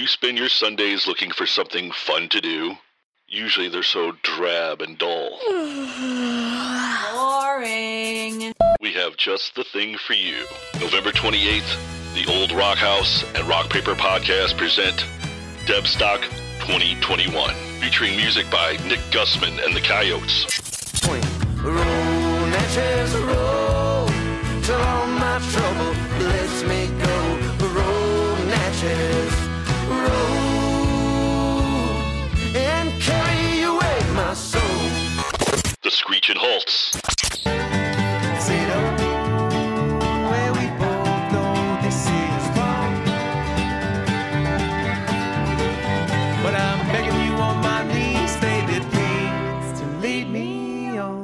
you spend your Sundays looking for something fun to do? Usually they're so drab and dull. Boring. We have just the thing for you. November 28th, the Old Rock House and Rock Paper Podcast present Debstock 2021, featuring music by Nick Gussman and the Coyotes. Roll, Natchez, roll, till all my trouble lets me go. Roll, Natchez, roll, and carry away my soul. The Screechin' Halts. Where we both know this is wrong, but I'm begging you on my knees, baby, please, to lead me on.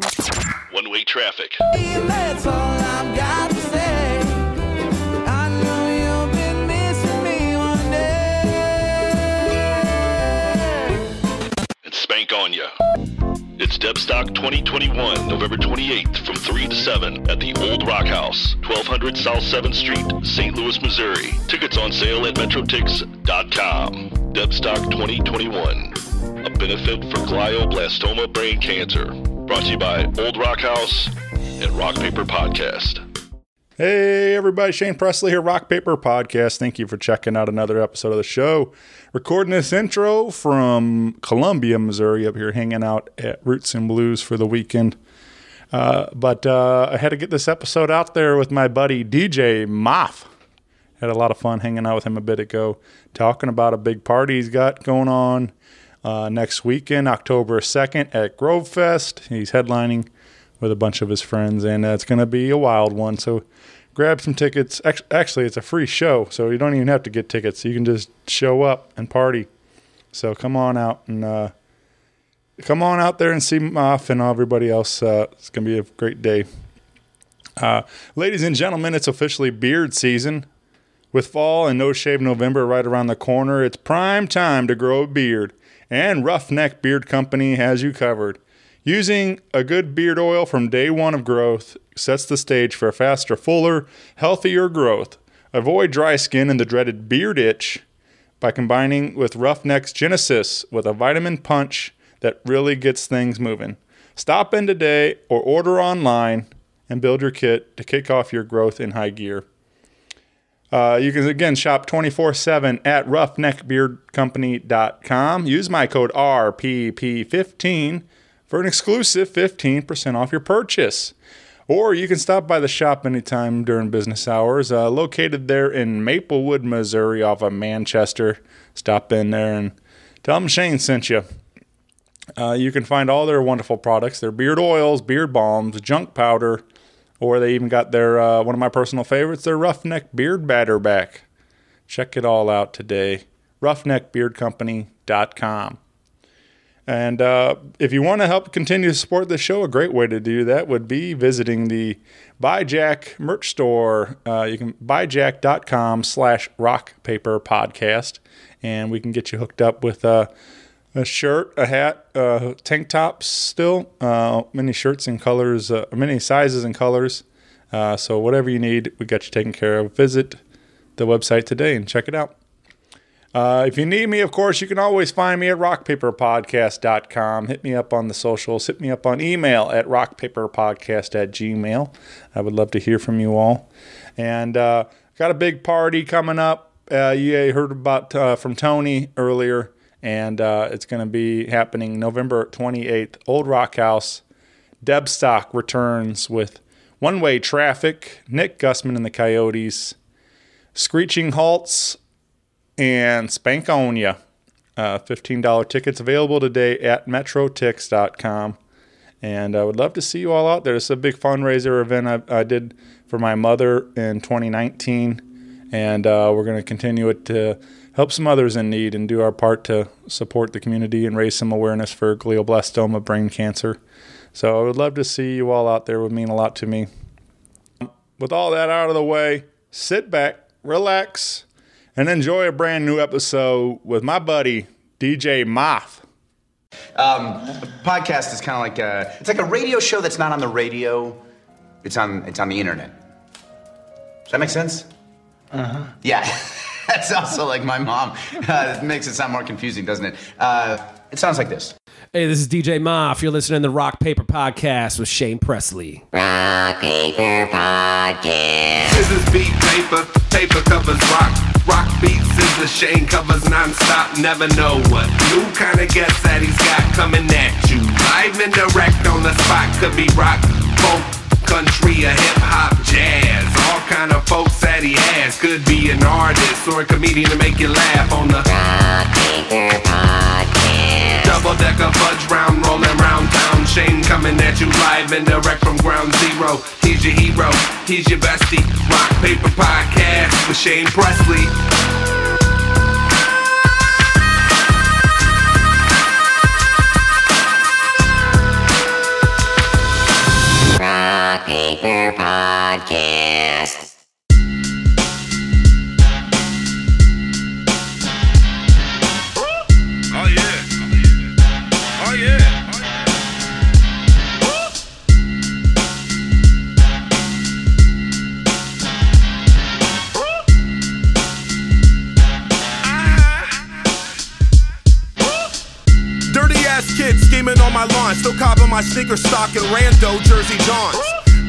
One-way traffic. And that's all I've got to say. I know you've been missing me one day. And Spank on Ya. It's Debstock 2021, November 28th from 3 to 7 at the Old Rock House, 1200 South 7th Street, St. Louis, Missouri. Tickets on sale at metrotix.com. Debstock 2021, a benefit for glioblastoma brain cancer. Brought to you by Old Rock House and Rock Paper Podcast. Hey everybody, Shane Presley here, Rock Paper Podcast. Thank you for checking out another episode of the show. Recording this intro from Columbia, Missouri, up here hanging out at Roots and Blues for the weekend. But I had to get this episode out there with my buddy DJ Mahf. Had a lot of fun hanging out with him a bit ago, talking about a big party he's got going on next weekend, October 2nd at Grovefest. He's headlining with a bunch of his friends, and it's going to be a wild one. So grab some tickets. Actually, it's a free show, so you don't even have to get tickets. You can just show up and party. So come on out and come on out there and see Mahf and everybody else. It's going to be a great day. Ladies and gentlemen, it's officially beard season. With fall and No Shave November right around the corner, it's prime time to grow a beard. And Roughneck Beard Company has you covered. Using a good beard oil from day one of growth sets the stage for a faster, fuller, healthier growth. Avoid dry skin and the dreaded beard itch by combining with Roughneck's Genesis with a vitamin punch that really gets things moving. Stop in today or order online and build your kit to kick off your growth in high gear. You can, again, shop 24/7 at roughneckbeardcompany.com. Use my code RPP15 for an exclusive 15% off your purchase. Or you can stop by the shop anytime during business hours. Located there in Maplewood, Missouri, off of Manchester. Stop in there and tell them Shane sent you. You can find all their wonderful products. Their beard oils, beard balms, junk powder, or they even got their one of my personal favorites, their Roughneck Beard Batter Back. Check it all out today. roughneckbeardcompany.com. And if you want to help continue to support the show, a great way to do that would be visiting the Buy Jack merch store. You can buyjack.com/rockpaperpodcast, and we can get you hooked up with a shirt, a hat, tank tops still, many shirts and colors, many sizes and colors. So whatever you need, we got you taken care of. Visit the website today and check it out. If you need me, of course, you can always find me at rockpaperpodcast.com. Hit me up on the socials. Hit me up on email at rockpaperpodcast@gmail. I would love to hear from you all. And got a big party coming up. You heard about from Tony earlier, and it's going to be happening November 28th. Old Rock House. Debstock returns with One-Way Traffic, Nick Gussman and the Coyotes, Screeching Halts, and Spank on Ya. $15 tickets available today at metrotix.com. And I would love to see you all out there. It's a big fundraiser event I did for my mother in 2019. And we're going to continue it to help some others in need and do our part to support the community and raise some awareness for glioblastoma brain cancer. So I would love to see you all out there. It would mean a lot to me. With all that out of the way, sit back, relax, and enjoy a brand new episode with my buddy, DJ Mahf. A podcast is kind of like it's like a radio show that's not on the radio. It's on the internet. Does that make sense? Uh-huh. Yeah. That's also like my mom. It makes it sound more confusing, doesn't it? It sounds like this. Hey, this is DJ Mahf. You're listening to the Rock Paper Podcast with Shane Presley. Rock Paper Podcast. This is beat paper, paper covers rock. Rock beats is the Shane covers non-stop. Never know what new kind of guest that he's got coming at you. Live and direct on the spot. Could be rock, folk, country, or hip-hop, jazz. All kind of folks that he has. Could be an artist or a comedian to make you laugh on the Rock Paper Podcast. double-decker fudge round, rolling round town. Shane coming at you live and direct from ground zero. He's your hero, he's your bestie. Rock Paper Podcast with Shane Presley. Rock Paper Podcast. Oh yeah. Oh yeah. Dirty ass kid scheming on my lawn, still copping my sneaker stock and rando Jersey Johns.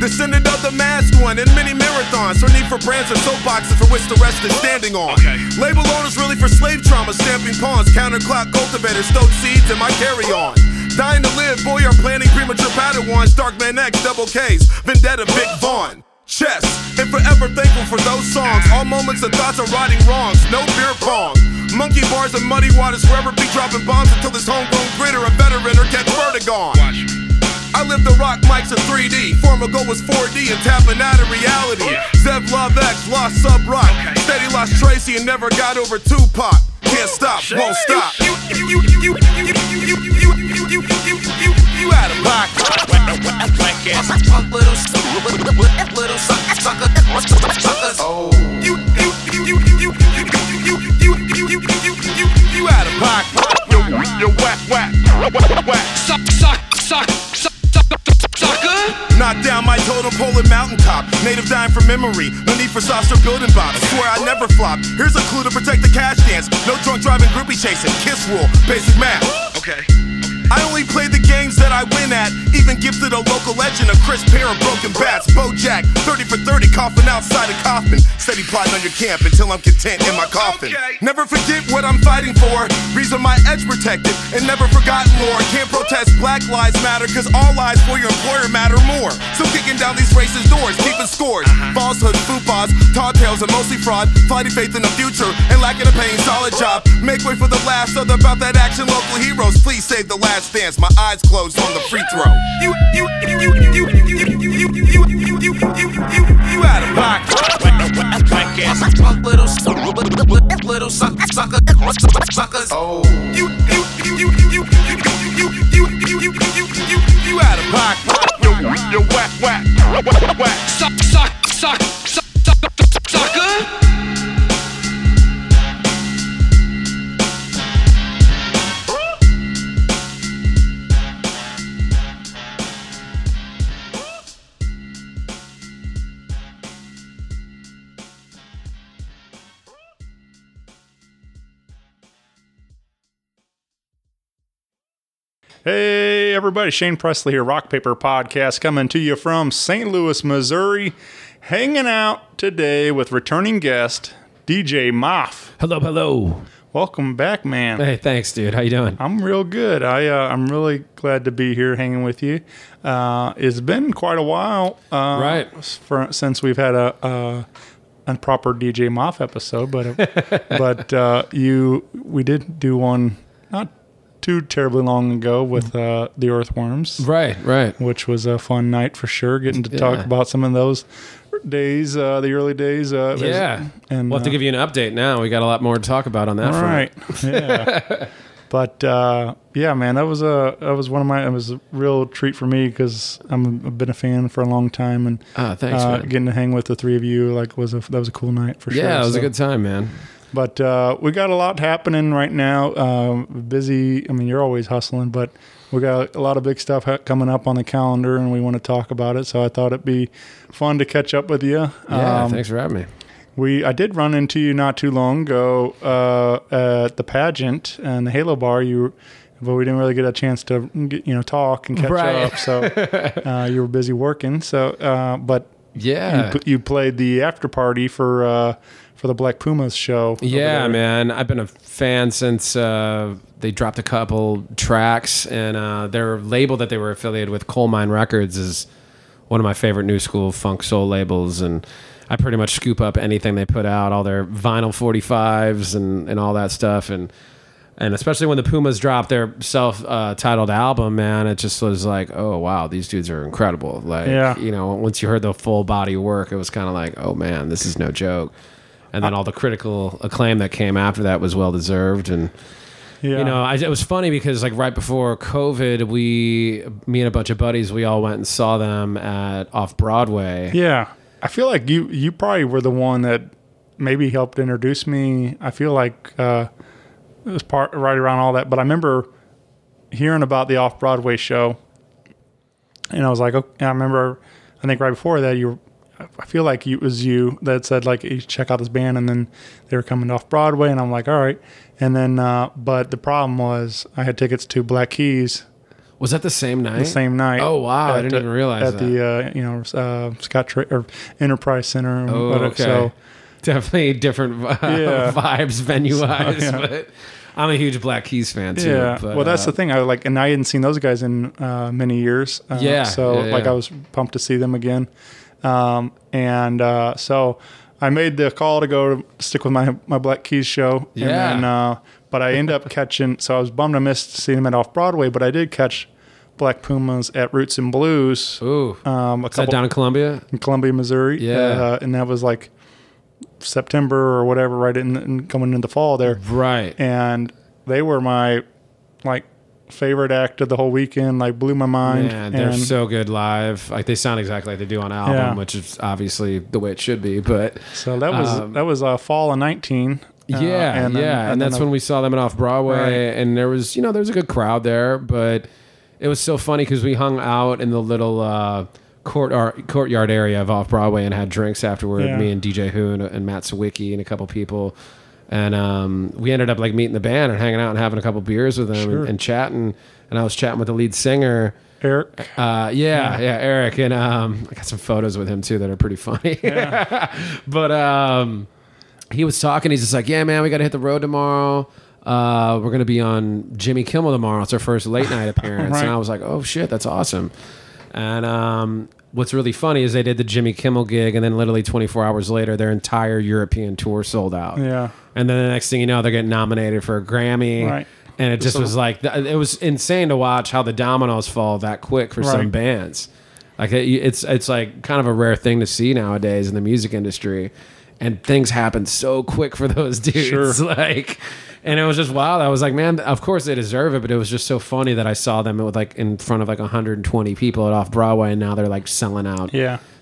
Descendant of the masked one in many marathons. For need for brands and soapboxes for which the rest is standing on. Okay. Label owners really for slave trauma, stamping pawns. Counterclock cultivators, stowed seeds in my carry-on. Dying to live, boy, are planning premature Padawans. Darkman X, double K's, Vendetta, Vic Vaughn. Chess, and forever thankful for those songs. All moments and thoughts are righting wrongs, no beer pong. Monkey bars and muddy waters, forever be dropping bombs until this homegrown gritter, a veteran, or catch vertigon. Watch me. I lived the rock mics in 3D. Former goal was 4D and tapping out of reality. Zev Love X, lost Sub Rock. Steady lost Tracy and never got over Tupac. Can't stop, won't stop. You out of pocket. Little sucker. Oh. You out of pocket. You're whack. Knock down my totem pole and mountaintop. Native dying from memory. No need for saucer building bombs. Swear I never flop. Here's a clue to protect the cash dance. No drunk driving, groupie chasing. Kiss rule, basic math. Okay. I only play the games that I win at. Even gifted a local legend, a crisp pair of broken bats. Bojack, 30 for 30, coughing outside a coffin. Steady plotting on your camp until I'm content in my coffin. Okay. Never forget what I'm fighting for. Reason my edge protected and never forgotten more. Can't protest Black Lives Matter, cause all lives for your employer matter more. So kicking down these racist doors, keeping scores. Falsehood, foofahs, tall tales, and mostly fraud. Fighting faith in the future and lacking a paying solid job. Make way for the last other about that action, local heroes. Please save the last dance. My eyes closed on the free throw. You out of pocket. Little sucker. Oh. You out of pocket. You're whack. Sucker. Hey, everybody. Shane Presley here, Rock Paper Podcast, coming to you from St. Louis, Missouri. Hanging out today with returning guest, DJ Mahf. Hello. Welcome back, man. Hey, thanks, dude. How you doing? I'm real good. I'm really glad to be here hanging with you. It's been quite a while Right. since we've had a proper DJ Mahf episode, but we did do one not too terribly long ago with the Earthworms. Right. Which was a fun night for sure, getting to talk about some of those days, the early days. Yeah. And We'll have to give you an update now. We got a lot more to talk about on that front. right. Yeah. But yeah, man, it was a real treat for me because I've been a fan for a long time, and thanks, man. getting to hang with the three of you that was a cool night for sure. Yeah, it was a good time, man. But we got a lot happening right now. Busy. I mean, you're always hustling, but we got a lot of big stuff coming up on the calendar, and we want to talk about it. So I thought it'd be fun to catch up with you. Yeah, thanks for having me. I did run into you not too long ago at the pageant and the Halo bar. But we didn't really get a chance to talk and catch up. So you were busy working. So, but yeah, you played the after party for the Black Pumas show. Yeah, man, I've been a fan since they dropped a couple tracks, and their label that they were affiliated with, Coal Mine Records, is one of my favorite new school funk soul labels, and I pretty much scoop up anything they put out, all their vinyl 45s and all that stuff, and especially when the Pumas dropped their self-titled album, man, it just was like, oh, wow, these dudes are incredible. Like, once you heard the full body of work, it was kind of like, oh, man, this is no joke. And then all the critical acclaim that came after that was well-deserved. And, it was funny because, like, right before COVID, me and a bunch of buddies, we all went and saw them at Off-Broadway. Yeah. I feel like you probably were the one that maybe helped introduce me. I feel like... it was right around all that, but I remember hearing about the Off-Broadway show, and I was like, okay, I think right before that, I feel like it was you that said, like, you check out this band, and then they were coming to Off-Broadway, and I'm like, all right. And then, but the problem was I had tickets to Black Keys. Was that the same night? The same night. Oh, wow. I didn't even realize that. At the, Scott or Enterprise Center. Oh, okay. So, definitely different vibes venue-wise, but I'm a huge Black Keys fan too. Yeah, but, well, that's the thing. I hadn't seen those guys in many years. I was pumped to see them again. So I made the call to go to stick with my Black Keys show. Yeah. And then, but I ended up catching. So I was bummed I missed seeing them at Off-Broadway, but I did catch Black Pumas at Roots and Blues. Ooh, is that down in Columbia? In Columbia, Missouri. Yeah, and that was like September or whatever, right in coming into fall there. Right. And they were my favorite act of the whole weekend, blew my mind. Man, they're so good live. Like, they sound exactly like they do on album, which is obviously the way it should be. But so that was fall of 19. And that's when we saw them at Off-Broadway, right. And there was a good crowd there, but it was so funny because we hung out in the little courtyard area of Off-Broadway and had drinks afterward. Me and DJ Who and Matt Sawicki and a couple people, and we ended up meeting the band and hanging out and having a couple beers with them and chatting. And I was chatting with the lead singer, Eric. Eric, and I got some photos with him too that are pretty funny. But he was talking. He's just like, yeah, man, we got to hit the road tomorrow. We're gonna be on Jimmy Kimmel tomorrow. It's our first late night appearance. Right. And I was like, oh shit, that's awesome. And what's really funny is they did the Jimmy Kimmel gig, and then literally 24 hours later, their entire European tour sold out. Yeah. And then the next thing you know, they're getting nominated for a Grammy. Right. And it just was like, it was insane to watch how the dominoes fall that quick for some bands. Like, it's like kind of a rare thing to see nowadays in the music industry. And things happen so quick for those dudes. And it was just wild. I was like, man, of course they deserve it, but it was just so funny that I saw them with in front of 120 people at Off-Broadway, and now they're selling out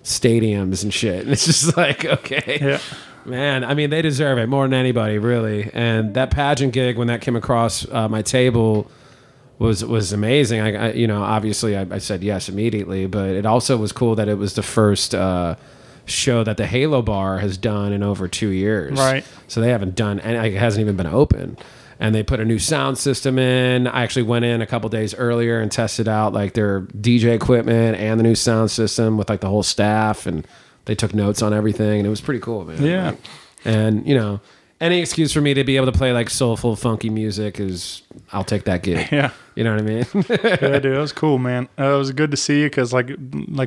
stadiums and shit. And it's just like, okay. Yeah. Man, I mean, they deserve it more than anybody, really. And that pageant gig, when that came across my table, was amazing. Obviously I said yes immediately, but it also was cool that it was the first show that the Halo Bar has done in over 2 years. Right. So they haven't done, and it hasn't even been open. And they put a new sound system in. I actually went in a couple days earlier and tested out their DJ equipment and the new sound system with the whole staff, and they took notes on everything, and it was pretty cool, man. Yeah. And any excuse for me to be able to play soulful, funky music is, I'll take that gig. Yeah. You know what I mean? Yeah, dude, it was cool, man. It was good to see you because, like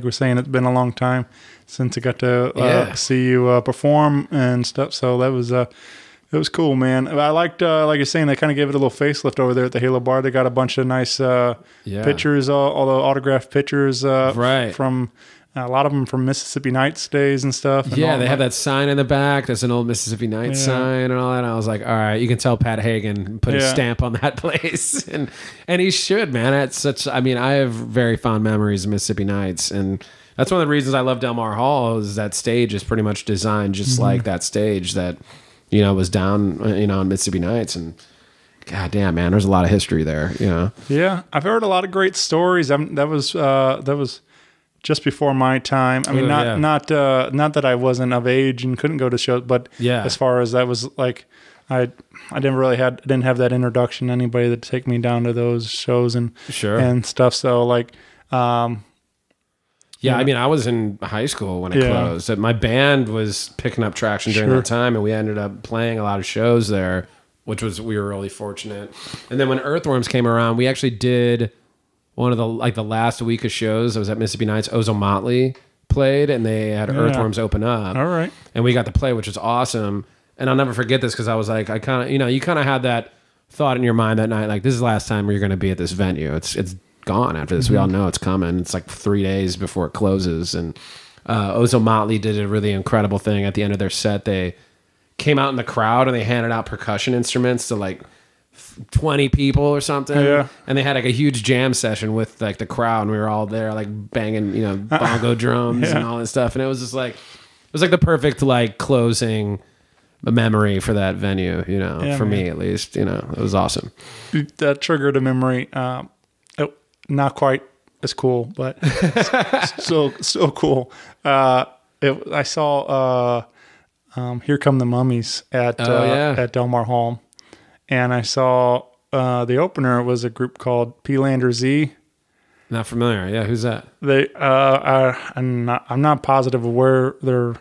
we're saying, it's been a long time since I got to see you perform and stuff. So that was it was cool, man. I liked, like you're saying, they kind of gave it a little facelift over there at the Halo Bar. They got a bunch of nice pictures, all the autographed pictures from a lot of them from Mississippi Nights days and stuff. And they have that sign in the back. That's an old Mississippi Nights sign and all that. And I was like, all right, you can tell Pat Hagen put his stamp on that place. and he should, man. I have very fond memories of Mississippi Nights. And that's one of the reasons I love Del Mar Hall is that stage is pretty much designed just like that stage that, was down, on Mississippi Nights. And God damn, man, there's a lot of history there, Yeah. I've heard a lot of great stories. That was just before my time. I mean, not that I wasn't of age and couldn't go to shows, but as far as that was like, I didn't have that introduction to anybody to take me down to those shows and stuff. So like, yeah, I mean, I was in high school when it closed. My band was picking up traction during that time, and we ended up playing a lot of shows there, we were really fortunate. And then when Earthworms came around, we actually did one of the last week of shows. I was at Mississippi Nights. Ozo Motley played, and they had Earthworms open up. All right. And we got to play, which was awesome. And I'll never forget this because I was like, I kind of, you kind of had that thought in your mind that night, like, this is the last time you're going to be at this venue. It's gone after this. We all know it's coming. It's like 3 days before it closes. And Ozo Motley did a really incredible thing at the end of their set. They came out in the crowd and they handed out percussion instruments to like 20 people or something. Yeah. And they had like a huge jam session with like the crowd, and we were all there like banging, bongo drums and all this stuff. And it was just like, it was like the perfect like closing memory for that venue, for me at least. It was awesome. That triggered a memory. Not quite as cool, but still cool. I saw Here Come the Mummies at Del Mar Hall, and I saw the opener was a group called P-Lander Z. Not familiar. Yeah, who's that? They I'm not positive of where they're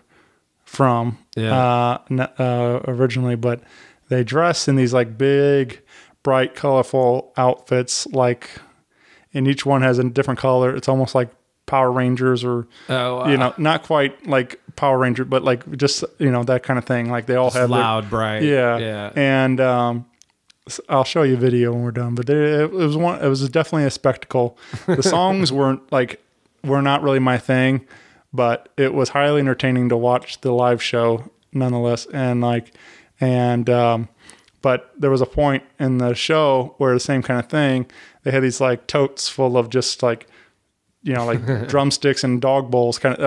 from originally, but they dress in these like big, bright, colorful outfits, like. And each one has a different color. It's almost like Power Rangers or, not quite like Power Ranger, but like just, that kind of thing. Like they all have loud, bright. Yeah. And I'll show you a video when we're done, but it was definitely a spectacle. The songs were not really my thing, but it was highly entertaining to watch the live show nonetheless. But there was a point in the show where the same kind of thing, they had these like totes full of just like, like drumsticks and dog bowls, basically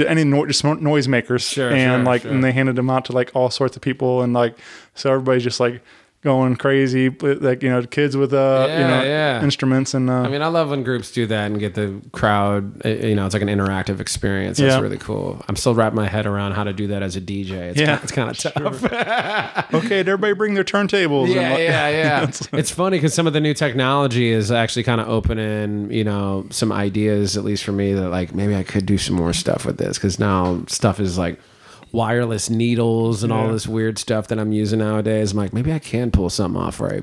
any just noisemakers. And they handed them out to like all sorts of people. And like, so everybody's just like going crazy, like, kids with, instruments. And I mean, I love when groups do that and get the crowd, it's like an interactive experience. It's really cool. I'm still wrapping my head around how to do that as a DJ. It's kind of tough. Okay, did everybody bring their turntables? Yeah. It's funny because some of the new technology is actually kind of opening, some ideas, at least for me, that like maybe I could do some more stuff with this, because now stuff is like wireless needles and all this weird stuff that I'm using nowadays. I'm like, maybe I can pull something off where I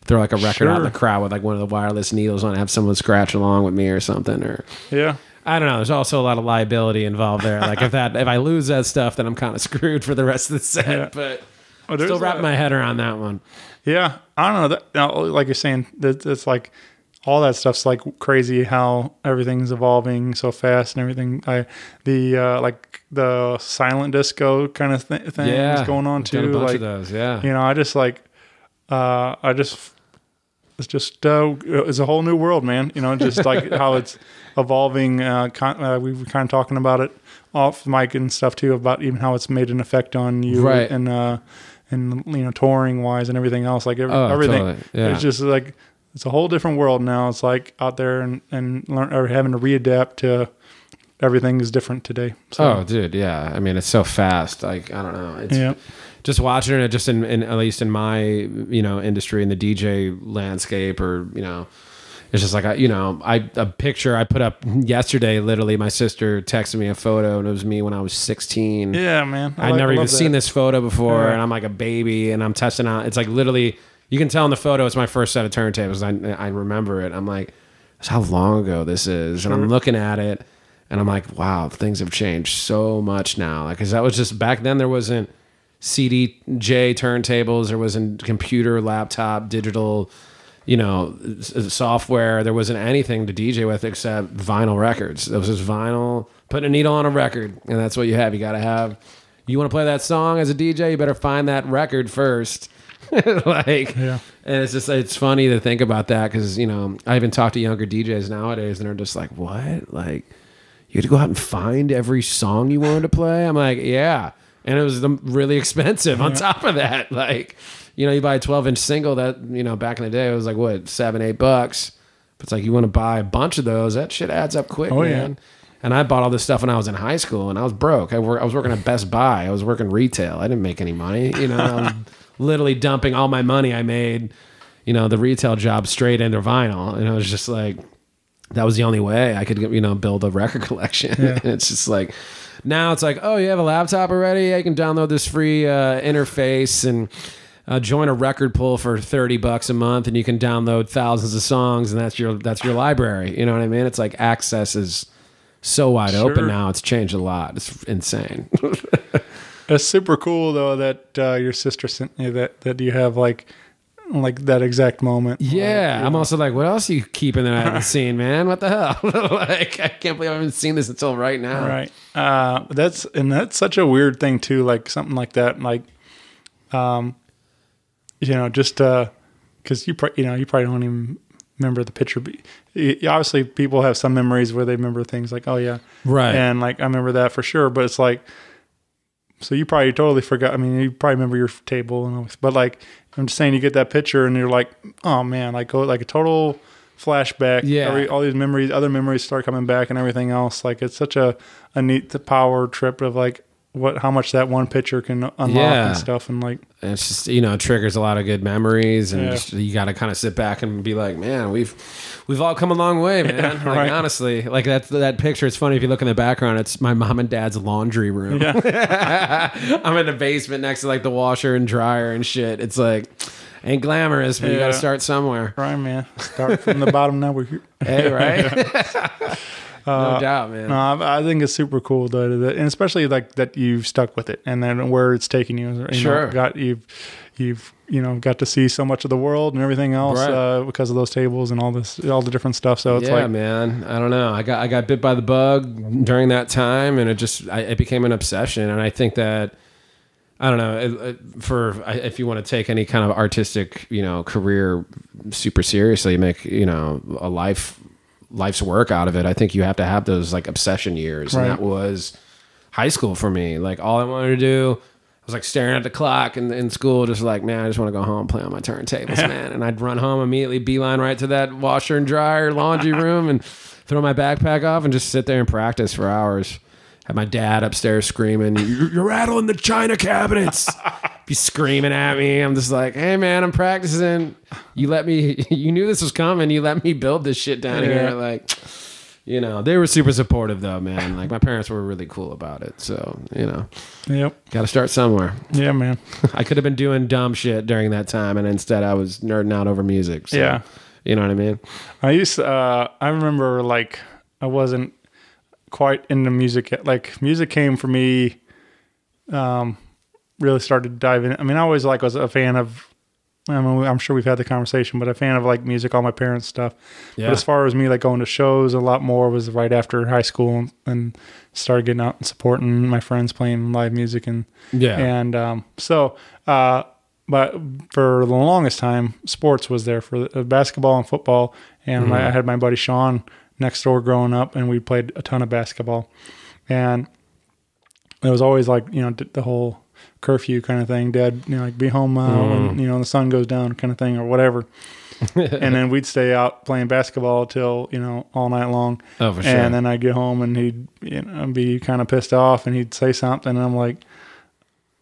throw like a record out in the crowd with like one of the wireless needles on it, have someone scratch along with me or something. Or I don't know. There's also a lot of liability involved there. Like if I lose that stuff, then I'm kind of screwed for the rest of the set. But still wrapping my head around that one. Yeah, I don't know. That, like you're saying, it's like all that stuff's like crazy how everything's evolving so fast and everything. Like the silent disco kind of thing is going on too. Done a bunch like of those, yeah. It's a whole new world, man. Just like how it's evolving. We were kind of talking about it off mic and stuff too, about even how it's made an effect on you, right? And touring wise and everything else, like everything. Totally. Yeah. It's just like it's a whole different world now. It's like out there and learn, or having to readapt to everything is different today. So. Oh, dude, yeah. I mean, it's so fast. Like I don't know. It's just watching it, just in at least in my industry, in the DJ landscape, or it's just like a picture I put up yesterday. Literally, my sister texted me a photo, and it was me when I was 16. Yeah, man. I'd never even seen this photo before, and I'm like a baby, and I'm testing out. It's like literally, you can tell in the photo it's my first set of turntables. I remember it. I'm like, that's how long ago this is, and I'm looking at it, and I'm like, wow, things have changed so much now. Like, because that was just back then. There wasn't CDJ turntables. There wasn't computer, laptop, digital. Software. There wasn't anything to DJ with except vinyl records. It was just vinyl, putting a needle on a record, and that's what you have. You got to have. You want to play that song as a DJ, you better find that record first. And it's funny to think about that, because I even talk to younger DJs nowadays, and they're just like, "What? Like, you had to go out and find every song you wanted to play?" I'm like, "Yeah," and it was really expensive. On top of that, like. You buy a 12-inch single that, back in the day, it was like, what, $7-8? It's like you want to buy a bunch of those. That shit adds up quick, Oh, man. yeah. And I bought all this stuff when I was in high school, and I was broke. I was working at Best Buy. I was working retail. I didn't make any money. You know, I was literally dumping all my money I made, you know, the retail job straight into vinyl. And it was just like, that was the only way I could, you know, build a record collection. Yeah. And it's just like, now it's like, oh, you have a laptop already? Yeah, you can download this free interface and join a record pool for $30 a month, and you can download thousands of songs, and that's your library. You know what I mean? It's like access is so wide open now. It's changed a lot. It's insane. It's super cool though that your sister sent you that you have like that exact moment. Yeah, like, I'm also like, what else are you keeping that I haven't seen, man? What the hell? Like, I can't believe I haven't seen this until right now. Right. That's such a weird thing too. Like something like that. Like, you know, just because you probably don't even remember the picture. But obviously, people have some memories where they remember things like, oh yeah, right, and like I remember that for sure. But it's like, so you probably totally forgot. I mean, you probably remember your table and all this, but like I'm just saying, you get that picture and you're like, oh man, like a total flashback. Yeah, all these memories, other memories start coming back and everything else. Like it's such a neat power trip of like how much that one picture can unlock and stuff. And like, and it's just, you know, it triggers a lot of good memories, and just, you got to kind of sit back and be like, man, we've all come a long way, man. Like, right. honestly, like that picture. It's funny if you look in the background. It's my mom and dad's laundry room. Yeah. I'm in the basement next to like the washer and dryer and shit. It's like, ain't glamorous, but you got to start somewhere. Right, man. Start from the bottom. Now we're here. Hey, right. No doubt, man. No, I think it's super cool though, and especially like that you've stuck with it, and then where it's taking you. Sure. You've got to see so much of the world and everything else because of those tables and all the different stuff. So it's like, man, I don't know. I got bit by the bug during that time, and it became an obsession. And I think that, I don't know, if you want to take any kind of artistic, you know, career super seriously, make, you know, a life's work out of it, I think you have to have those like obsession years. Right. And that was high school for me. Like all I wanted to do, I was like staring at the clock in school, just like, man, I just want to go home and play on my turntables, man. And I'd run home immediately, beeline right to that washer and dryer laundry room and throw my backpack off and just sit there and practice for hours. Had my dad upstairs screaming, you're rattling the china cabinets. Be screaming at me. I'm just like, hey man, I'm practicing. You knew this was coming. You let me build this shit down here. Like, you know, they were super supportive though, man. Like my parents were really cool about it. So, you know, got to start somewhere. Yeah, man. I could have been doing dumb shit during that time, and instead I was nerding out over music. So, yeah. You know what I mean? I remember like I wasn't quite into music yet. Like music came for me, really started diving in. I mean, I always was a fan of, I mean, I'm sure we've had the conversation, but a fan of like music, all my parents' stuff. Yeah. But as far as me like going to shows, a lot more was right after high school, and started getting out and supporting my friends playing live music but for the longest time, sports was there for basketball and football. And I had my buddy Sean next door growing up, and we played a ton of basketball. And it was always like, you know, the whole curfew kind of thing. Dad, you know, like be home when, you know, the sun goes down kind of thing or whatever. And then we'd stay out playing basketball till, you know, all night long. Oh, for sure. And then I'd get home and he'd, you know, be kind of pissed off, and he'd say something, and I'm like,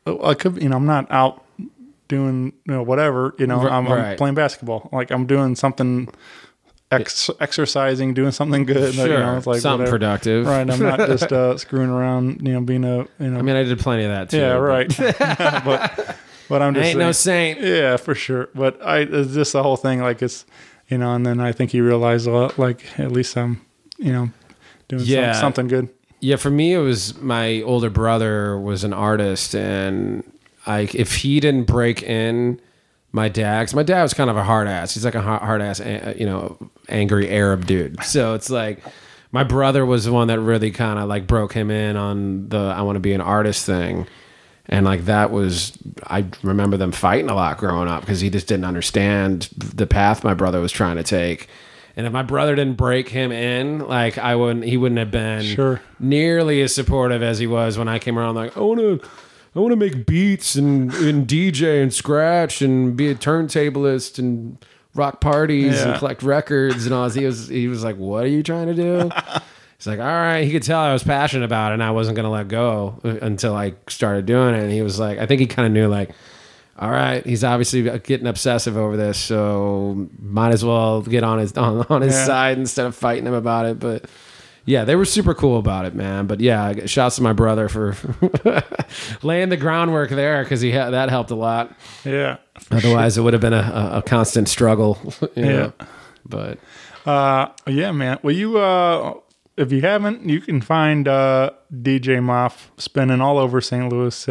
I could, you know, I'm not out doing, you know, whatever, you know, I'm playing basketball. Like I'm doing something, exercising, doing something good. Sure. You know, it's like something whatever. productive. Right. I'm not just screwing around, you know, being a, you know. I mean, I did plenty of that too. Yeah, right. but I'm just ain't no saint. Yeah, for sure. But it's just the whole thing, like it's, you know, and then I think he realized, like, at least I'm, you know, doing something good. Yeah, for me, it was my older brother was an artist, and if he didn't break in, my dad, because my dad was kind of a hard ass. He's like a hard ass, you know, angry Arab dude. So it's like my brother was the one that really kind of like broke him in on the I want to be an artist thing. And like that was, I remember them fighting a lot growing up because he just didn't understand the path my brother was trying to take. And if my brother didn't break him in, like he wouldn't have been nearly as supportive as he was when I came around. Like, I want to make beats and DJ and scratch and be a turntablist and rock parties and collect records and all this. He was like, what are you trying to do? He's like, all right. He could tell I was passionate about it and I wasn't going to let go until I started doing it. And he was like, I think he kind of knew, like, all right, he's obviously getting obsessive over this, so might as well get on his side instead of fighting him about it. But yeah, they were super cool about it, man. But yeah, shouts to my brother for laying the groundwork there, because that helped a lot. Yeah. Otherwise, it would have been a constant struggle. You know? But yeah, man. Well, you if you haven't, you can find DJ Mahf spinning all over St. Louis.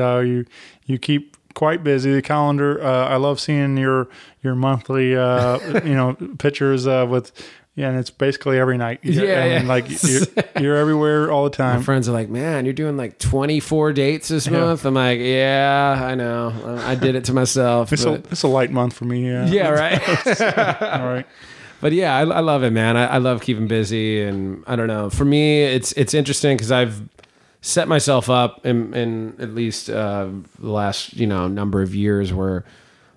You keep quite busy. The calendar, I love seeing your monthly pictures with, and it's basically every night. Like you're everywhere all the time. My friends are like, man, you're doing like 24 dates this month. I'm like, yeah, I know, I did it to myself. It's a light month for me. Yeah, right. All right. But yeah, I love it, man. I love keeping busy, and I don't know, for me it's interesting because I've set myself up in at least the last number of years where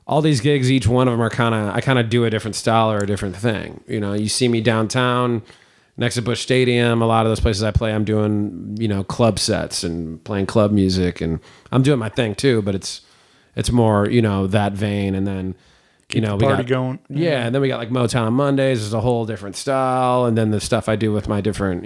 all these gigs, each one of them are I kind of do a different style or a different thing. You see me downtown next to Busch Stadium. A lot of those places I play, I'm doing club sets and playing club music, and I'm doing my thing too. But it's more that vein, and then we party going. Yeah, and then we got like Motown on Mondays. There's a whole different style, and then the stuff I do with my different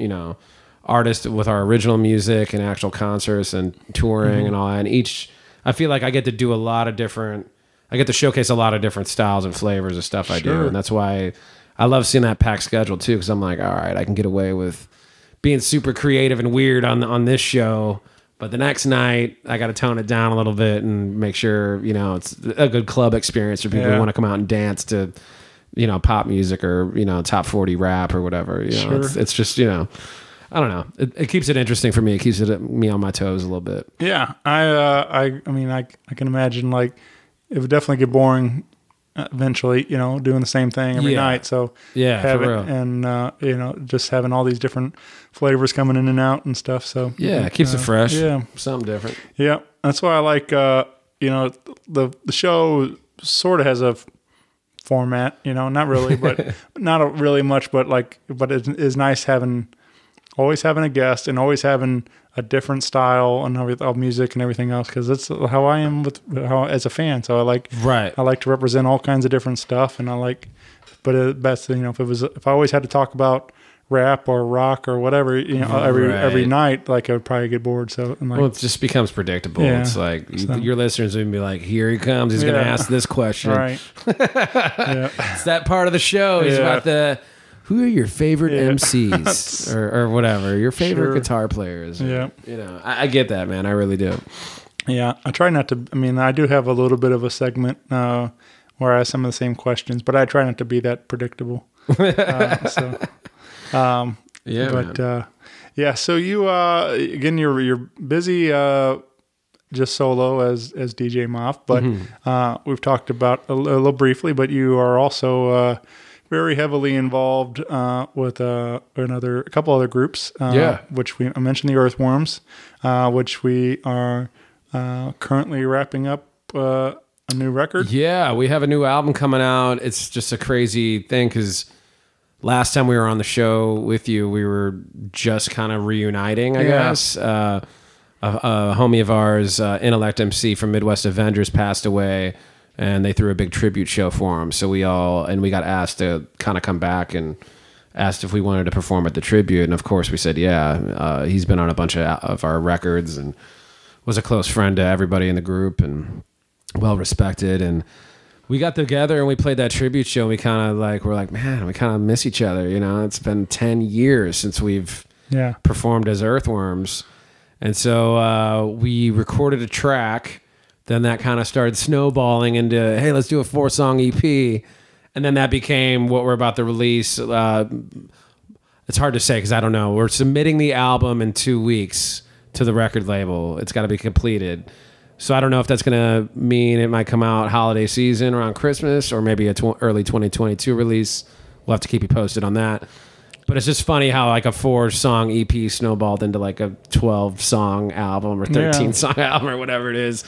artists with our original music and actual concerts and touring and all that. And I feel like I get to do I get to showcase a lot of different styles and flavors of stuff I do. And that's why I love seeing that packed schedule too, because I'm like, all right, I can get away with being super creative and weird on this show, but the next night I got to tone it down a little bit and make sure, it's a good club experience for people who want to come out and dance to, pop music or, top 40 rap or whatever. It's just, I don't know. It keeps it interesting for me. It keeps me on my toes a little bit. Yeah, I can imagine, like, it would definitely get boring eventually. Doing the same thing every night. So for real. And just having all these different flavors coming in and out and stuff. So yeah, it keeps it fresh. Yeah, something different. Yeah, that's why I like. The show sort of has a format. Not really, but not really much. But it is nice always having a guest and always having a different style and of music and everything else, because that's how I am as a fan. So I like to represent all kinds of different stuff, and but best if I always had to talk about rap or rock or whatever every night, like I would probably get bored. So it just becomes predictable. Yeah, it's like your listeners would be like, here he comes, he's going to ask this question. Right. It's that part of the show. He's about who are your favorite MCs or whatever, your favorite guitar players? Yeah. I get that, man. I really do. Yeah. I try not to, I do have a little bit of a segment where I ask some of the same questions, but I try not to be that predictable. So you, again, you're busy, just solo as DJ Mahf, but we've talked about a little briefly, but you are also very heavily involved with a couple other groups. Which I mentioned the Earthworms, which we are currently wrapping up a new record. Yeah, we have a new album coming out. It's just a crazy thing because last time we were on the show with you, we were just kind of reuniting, I guess. A homie of ours, Intellect MC from Midwest Avengers, passed away. And they threw a big tribute show for him. So we got asked to kind of come back and asked if we wanted to perform at the tribute. And of course we said, yeah. He's been on a bunch of our records and was a close friend to everybody in the group and well respected. And we got together and we played that tribute show. And we kind of we're like, man, we kind of miss each other. It's been 10 years since we've performed as Earthworms. And so we recorded a track. Then that kind of started snowballing into, hey, let's do a 4-song EP. And then that became what we're about to release. It's hard to say because I don't know. We're submitting the album in 2 weeks to the record label. It's got to be completed. So I don't know if that's going to mean it might come out holiday season around Christmas or maybe early 2022 release. We'll have to keep you posted on that. But it's just funny how like a 4-song EP snowballed into like a 12-song album or 13-song album or whatever it is.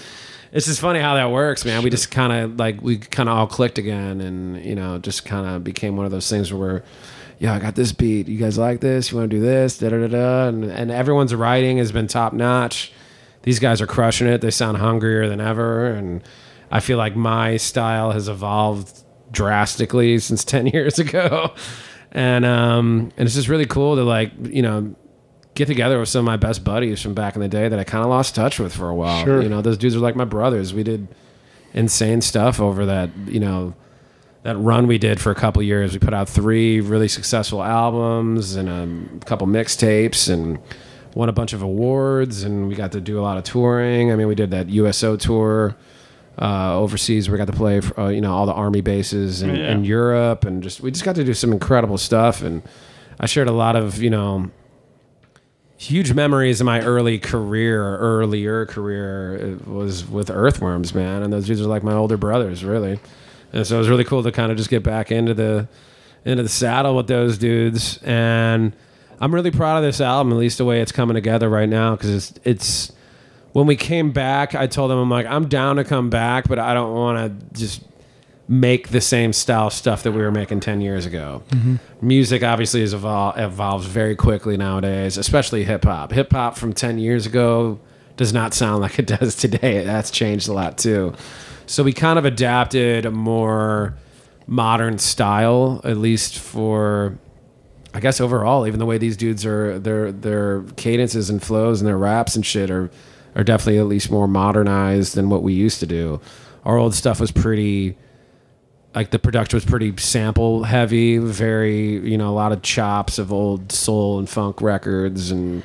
it's just funny how that works, man. We just kind of all clicked again, and just kind of became one of those things where I got this beat. You guys like this? You want to do this? Da da da da. And everyone's writing has been top notch. These guys are crushing it. They sound hungrier than ever, and I feel like my style has evolved drastically since 10 years ago. And it's just really cool to get together with some of my best buddies from back in the day that I kind of lost touch with for a while. Sure. Those dudes are like my brothers. We did insane stuff over that run we did for a couple years. We put out 3 really successful albums and a couple mixtapes and won a bunch of awards, and we got to do a lot of touring. I mean, we did that USO tour overseas where we got to play for, all the army bases in Europe, and we just got to do some incredible stuff. And I shared a lot of, huge memories of my earlier career. It was with Earthworms, man. And those dudes are like my older brothers, really. And so it was really cool to kind of just get back into the saddle with those dudes. And I'm really proud of this album, at least the way it's coming together right now, because it's when we came back, I told them, I'm like, I'm down to come back, but I don't want to just make the same style stuff that we were making 10 years ago. Mm-hmm. Music obviously evolves very quickly nowadays, especially hip-hop. Hip-hop from 10 years ago does not sound like it does today. That's changed a lot too. So we kind of adapted a more modern style, at least for, I guess, overall, even the way these dudes are, their cadences and flows and their raps and shit are definitely at least more modernized than what we used to do. Our old stuff was pretty, the production was pretty sample heavy, very, a lot of chops of old soul and funk records and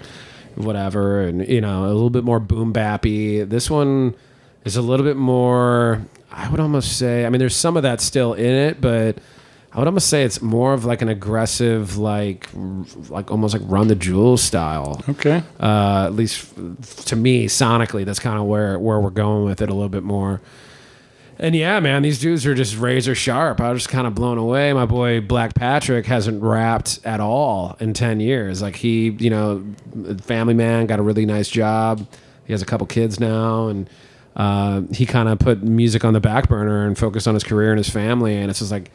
whatever, and, a little bit more boom bappy. This one is a little bit more, I would almost say, I mean, there's some of that still in it, but I would almost say it's more of like an aggressive, like almost like Run the Jewels style. Okay. At least to me, sonically, that's kind of where we're going with it a little bit more. And yeah, man, these dudes are just razor sharp. I was just kind of blown away. My boy Black Patrick hasn't rapped at all in 10 years. Like he, family man, got a really nice job. He has a couple kids now, and he kind of put music on the back burner and focused on his career and his family. And it's just like,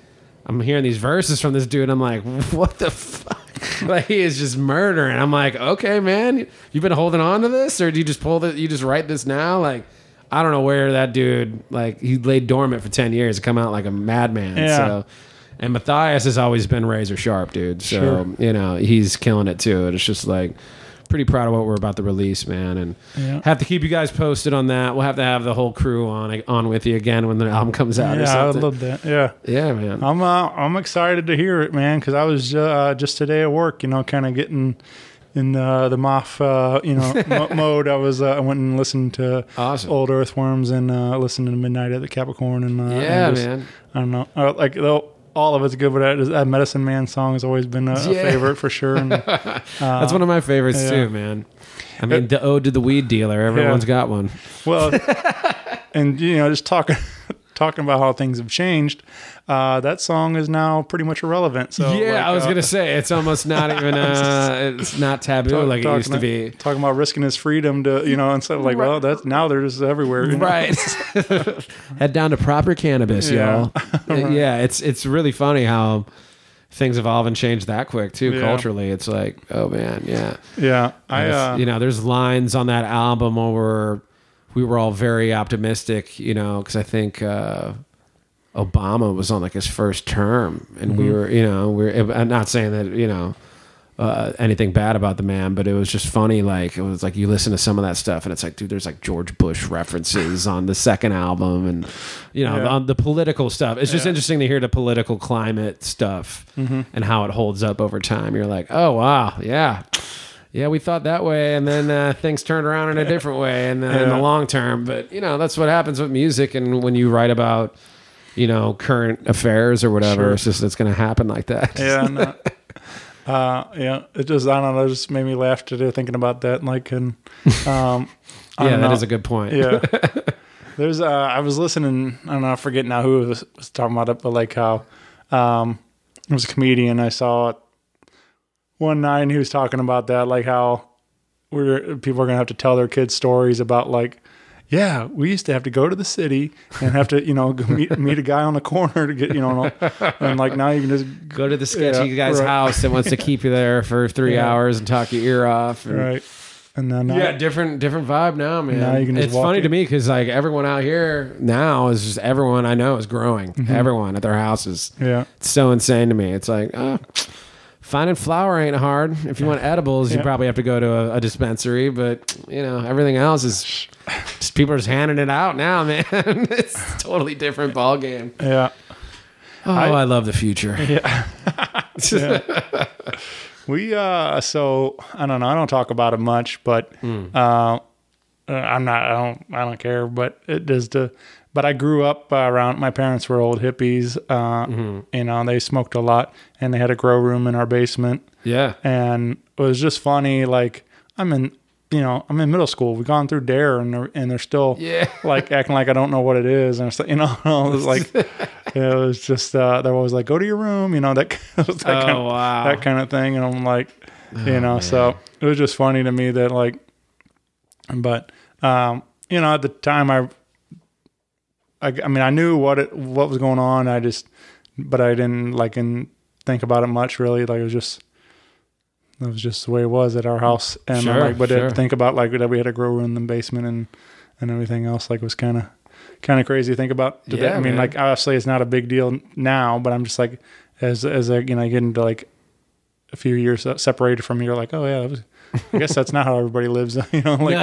I'm hearing these verses from this dude. I'm like, what the fuck? Like, he is just murdering. I'm like, okay, man, you've been holding on to this, or do you just you just write this now? Like, I don't know where that dude, he laid dormant for 10 years to come out like a madman. Yeah. So, and Matthias has always been razor sharp, dude. So, he's killing it too. And it's just like, pretty proud of what we're about to release, man, and have to keep you guys posted on that. We'll have to have the whole crew on with you again when the album comes out. Yeah, I would love that. Yeah, man. I'm excited to hear it, man, because I was just today at work, kind of getting in the Mahf, mode. I went and listened to old Earthworms and listened to Midnight at the Capricorn, and man. I don't know, all of it's good, but that Medicine Man song has always been a favorite for sure. And, that's one of my favorites too, man. I mean, the Ode to the Weed Dealer. Everyone's got one. Well, and just talking about how things have changed, that song is now pretty much irrelevant. So I was gonna say it's almost not even it's not taboo like it used to be. Talking about risking his freedom to instead of well, that's now they're just everywhere. Right. Head down to proper cannabis, y'all. Yeah, it's really funny how things evolve and change that quick too. Culturally, it's like, oh man, yeah. There's lines on that album where we were all very optimistic, because I think Obama was on his first term, and we were, I'm not saying that, anything bad about the man, but it was just funny. It was like you listen to some of that stuff, and it's like, dude, there's George Bush references on the second album, and on the political stuff. It's just interesting to hear the political climate stuff and how it holds up over time. You're like, oh wow, yeah, we thought that way, and then things turned around in a different way in the long term. But, that's what happens with music, and when you write about, current affairs or whatever, it's going to happen like that. It just, I don't know, it just made me laugh today thinking about that. That is a good point. Yeah. There's, I was listening, I don't know, I forget now who was talking about it, but how it was a comedian I saw it one night, and he was talking about that, how people are gonna have to tell their kids stories about yeah, we used to have to go to the city and have to, go meet a guy on the corner to get, and like now you can just go to the sketchy guy's house that wants to keep you there for 3 hours and talk your ear off. And, right. And then different vibe now, man. Now you can just it's funny to me because like everyone out here now is just everyone I know is growing. Everyone at their houses. Yeah, it's so insane to me. It's like finding flour ain't hard. If you want edibles, you probably have to go to a dispensary. But everything else is just people are just handing it out now, man. It's a totally different ball game. Yeah. I love the future. Yeah. Yeah. We so I don't know. I don't talk about it much, but I don't care. But it does But I grew up around. My parents were old hippies. They smoked a lot, and they had a grow room in our basement. Yeah, and it was just funny. Like I'm in middle school. We've gone through DARE, and they're still like acting like I don't know what it is. And it's it was like it was just they're always like, go to your room, that kind of thing. And I'm like, so it was just funny to me that like, but at the time I knew what was going on. But I didn't think about it much really. Like it was just the way it was at our house. And I think about like that we had a grow room in the basement and everything else. Like it was kind of crazy to think about. I mean, like obviously it's not a big deal now, but I'm just like as I get into like a few years separated from here, like I guess that's not how everybody lives. No,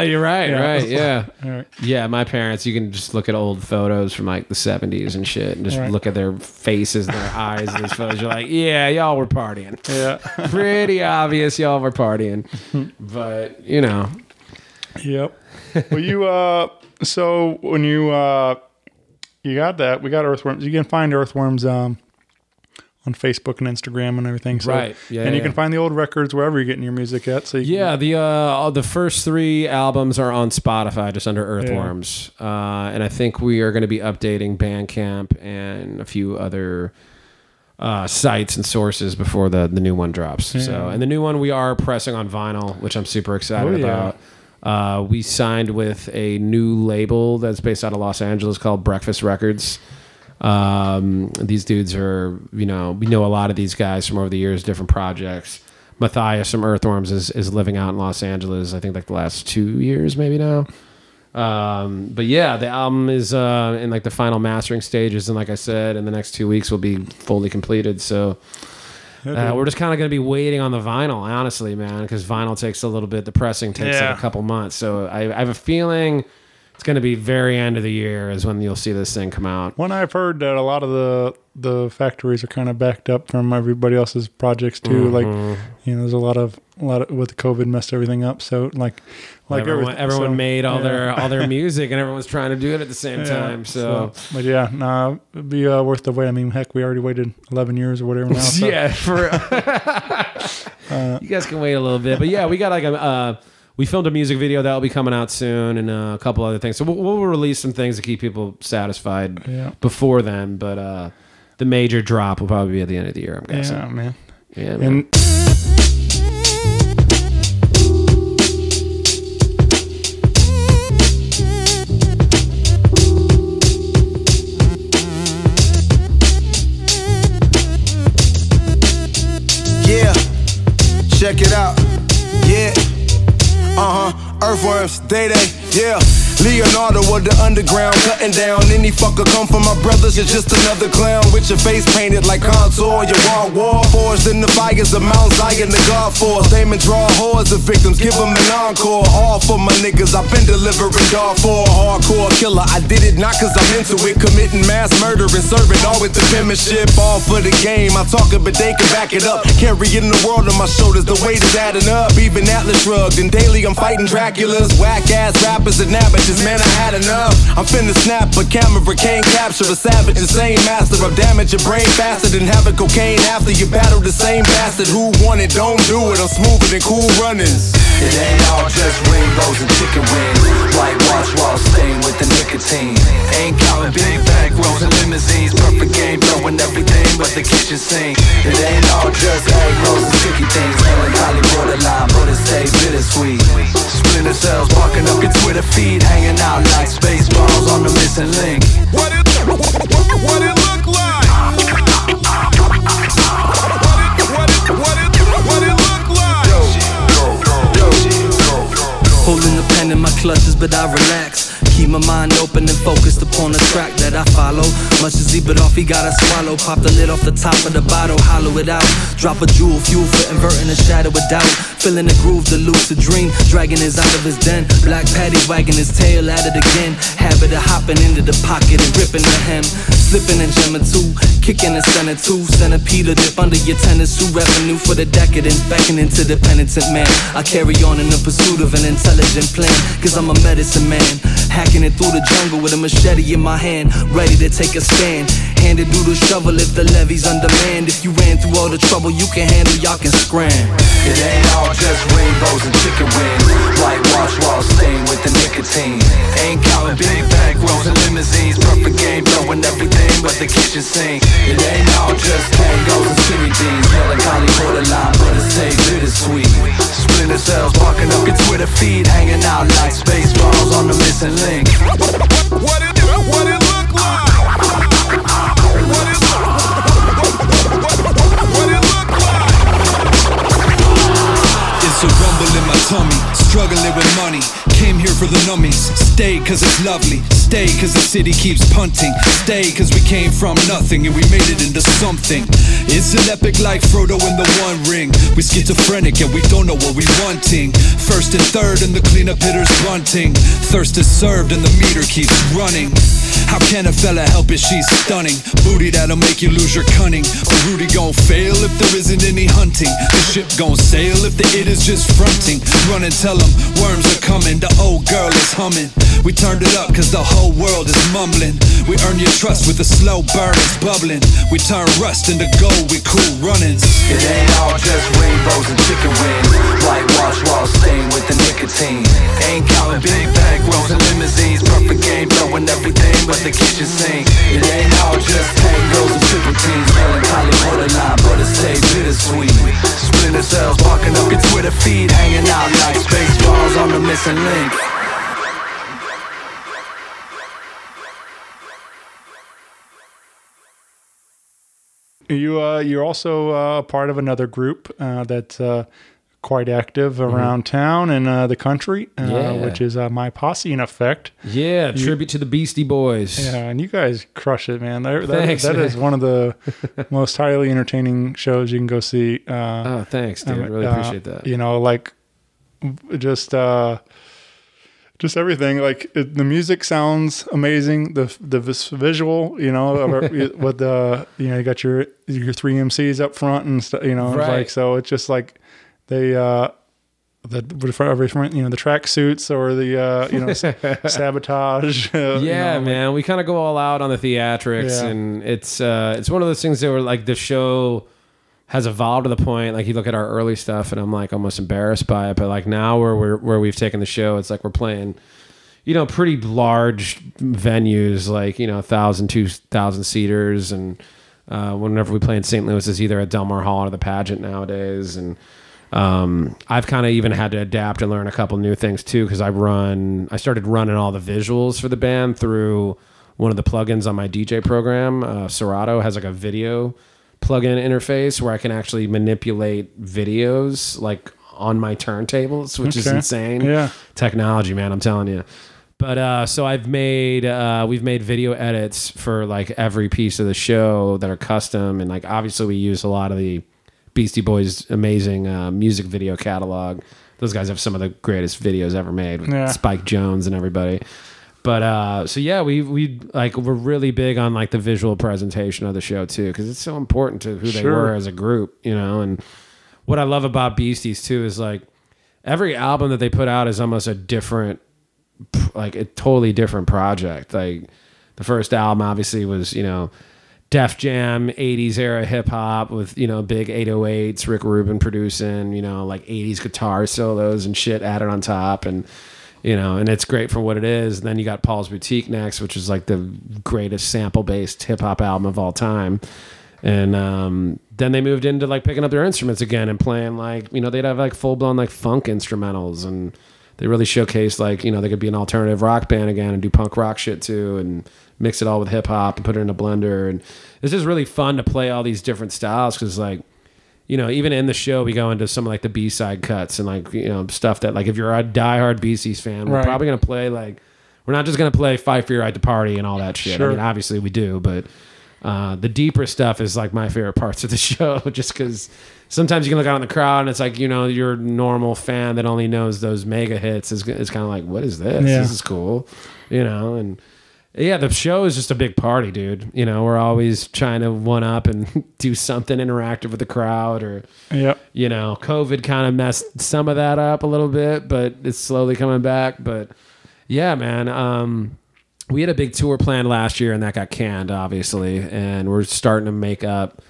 you're right. Right. Yeah. Right. Yeah. My parents, you can just look at old photos from like the 70s and shit and just look at their faces and their eyes in those photos. You're like, yeah, y'all were partying. Yeah. Pretty obvious y'all were partying. But, Yep. Well, so when you got that, we got Earthworms. You can find Earthworms on Facebook and Instagram and everything. So, right. Yeah. And you can find the old records wherever you're getting your music at. So the first 3 albums are on Spotify just under Earthworms. Yeah. And I think we are going to be updating Bandcamp and a few other sites and sources before the new one drops. Yeah. So, and the new one we are pressing on vinyl, which I'm super excited about. We signed with a new label that's based out of Los Angeles called Breakfast Records. These dudes are, we know a lot of these guys from over the years, different projects. Matthias from Earthworms is living out in Los Angeles, I think like the last 2 years maybe now. But yeah, the album is in like the final mastering stages, and like I said, in the next 2 weeks will be fully completed. So we're just kind of going to be waiting on the vinyl, honestly, man, because vinyl takes a little bit. The pressing takes like a couple months. So I have a feeling it's going to be very end of the year is when you'll see this thing come out. When I've heard that a lot of the factories are kind of backed up from everybody else's projects too. Like, there's a lot of with the COVID messed everything up. So like everyone made all their music and everyone's trying to do it at the same time. So but it'd be worth the wait. I mean, heck, we already waited 11 years or whatever now. So. Yeah, you guys can wait a little bit. But yeah, we got like we filmed a music video that will be coming out soon, and a couple other things. So we'll release some things to keep people satisfied before then. But the major drop will probably be at the end of the year, I'm guessing. Yeah, man. Yeah, man. Check it out. Yeah. Earthworms, day, yeah. Leonardo of the underground, cutting down any fucker come from my brothers. You're just another clown with your face painted like contour. Your war forged in the fires of Mount Zion, the God force. Daemon draw hordes of victims, give them an encore. All for my niggas, I've been delivering dog for a hardcore killer. I did it not cause I'm into it, committing mass murder and serving all with the penmanship. All for the game, I talk it but they can back it up. Carrying the world on my shoulders, the weight is adding up. Even Atlas shrugged, and daily I'm fighting Draculas. Whack ass rappers and amateurs, man, I had enough. I'm finna snap a camera, can't capture a savage, insane master. I'll damage your brain faster than having cocaine after you battle the same bastard. Who want it, don't do it, I'm smoother than Cool Runnings. It ain't all just rainbows and chicken wings. Whitewash wall stain with the nicotine. Ain't counting big back rolls and limousines. Perfect game, throwing everything but the kitchen sink. It ain't all just egg rolls and sticky things. Melancholy borderline, but it stays bittersweet. Splinter cells barking up your Twitter feed, hanging out like missing link. What it look like? What it look like? Holding the pen in my clutches, but I relax. Keep my mind open and focused upon the track that I follow. Much as he bit off, he gotta swallow. Pop the lid off the top of the bottle, hollow it out. Drop a jewel, fuel for inverting the shadow of doubt. Filling the groove, the lucid dream. Dragging his out of his den. Black Patty wagging his tail at it again. Habit of hopping into the pocket and ripping the hem. Slipping in gem or two, kicking a center two. Centipede or dip under your tennis suit. Revenue for the decadence, beckoning to the penitent man. I carry on in the pursuit of an intelligent plan, cause I'm a medicine man. Hacking it through the jungle with a machete in my hand, ready to take a stand. Handed through the shovel if the levee's undemand. If you ran through all the trouble you can handle, y'all can scram. It ain't all just rainbows and chicken wings. Whitewash while staying with the nicotine. Ain't counting big back rolls and limousines. Perfect game, blowing everything but the kitchen sink. It ain't all just tangos and skinny jeans. Melancholy borderline, but it stays bittersweet. Splinter cells barking up your Twitter feed. Hanging out like space balls on the missing link. What it look like? What it look like? It's a rumble in my tummy, struggling with money. Came here for the nummies. Stay cause it's lovely. Stay cause the city keeps punting. Stay cause we came from nothing and we made it into something. It's an epic like Frodo in the One Ring. We schizophrenic and we don't know what we wanting. First and third and the cleanup hitters grunting. Thirst is served and the meter keeps running. How can a fella help it? She's stunning. Booty that'll make you lose your cunning. But Rudy gon' fail if there isn't any hunting. The ship gon' sail if the it is just fronting. Run and tell them worms are coming. The old girl is humming. We turned it up cause the whole world is mumbling. We earn your trust with a slow burn, it's bubbling. We turn rust into gold with cool runnings. It ain't all just rainbows and chicken wings. Whitewash while staying with the nicotine. Ain't counting big bag rolls and limousines. Perfect game, blowing everything but the kitchen sink. It ain't all just tangos and triple teams. Melancholy borderline, but it stays bittersweet. Splinter cells barking up your Twitter feed. Hanging out like space balls on the missing link. You're also part of another group that's quite active around town and the country, which is my Posse In Effect. Yeah, tribute to the Beastie Boys. Yeah, and you guys crush it, man. Thanks, that man. is one of the most highly entertaining shows you can go see. Oh, thanks, dude. I really appreciate that. You know, like just everything. Like the music sounds amazing. The visual, you know, with the you got your 3 MCs up front and stuff. You know, right. like so it's just like they the track suits or the sabotage. Yeah, man. We kind of go all out on the theatrics, and it's one of those things that were like the show has evolved to the point, like you look at our early stuff and I'm like almost embarrassed by it, but like now where we've taken the show, it's like we're playing, pretty large venues, like 1,000, 2,000 seaters, and whenever we play in St. Louis, it's either at Del Mar Hall or the Pageant nowadays, and I've kind of even had to adapt and learn a couple new things too, because I started running all the visuals for the band through one of the plugins on my DJ program. Serato has like a video plug-in interface where I can actually manipulate videos like on my turntables, which is insane. Yeah, technology, man, I'm telling you. But so we've made video edits for like every piece of the show that are custom, and like obviously we use a lot of the Beastie Boys' amazing music video catalog. Those guys have some of the greatest videos ever made with Spike Jones and everybody. But so yeah, we're really big on like the visual presentation of the show too, because it's so important to who they were as a group, And what I love about Beasties too is like every album that they put out is almost a totally different project. Like the first album obviously was Def Jam 80s era hip hop with big 808s, Rick Rubin producing, like 80s guitar solos and shit added on top, and and it's great for what it is. And then you got Paul's Boutique next, which is like the greatest sample-based hip-hop album of all time. And then they moved into like picking up their instruments again and playing like, they'd have like full-blown like funk instrumentals, and they really showcase like, you know, they could be an alternative rock band again and do punk rock shit too, and mix it all with hip hop and put it in a blender. And it's just really fun to play all these different styles because like, you know, even in the show we go into some like the B-side cuts and like, you know, stuff that like if you're a diehard Beasties fan, we're probably gonna play like, we're not just gonna play Fight for Your Right to Party and all that shit. Sure. I mean, obviously we do, but the deeper stuff is like my favorite parts of the show, just because sometimes you can look out in the crowd and it's like, you know, your normal fan that only knows those mega hits is kind of like, what is this? Yeah. This is cool, you know. And yeah, the show is just a big party, dude. You know, we're always trying to one up and do something interactive with the crowd, or you know, COVID kind of messed some of that up a little bit, but it's slowly coming back. But yeah, man. We had a big tour planned last year and that got canned, obviously. And we're starting to make up.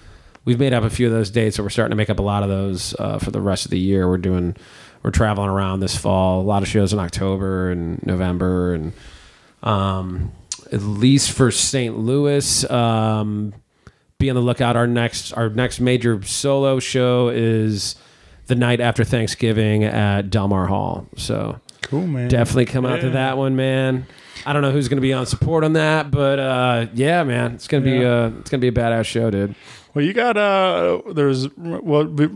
We've made up a few of those dates, so we're starting to make up a lot of those for the rest of the year. We're traveling around this fall. A lot of shows in October and November, and at least for St. Louis, be on the lookout. Our next major solo show is the night after Thanksgiving at Del Mar Hall. So cool, man. Definitely come out to that one, man. I don't know who's going to be on support on that, but yeah, man, it's going to be a badass show, dude. Well, you got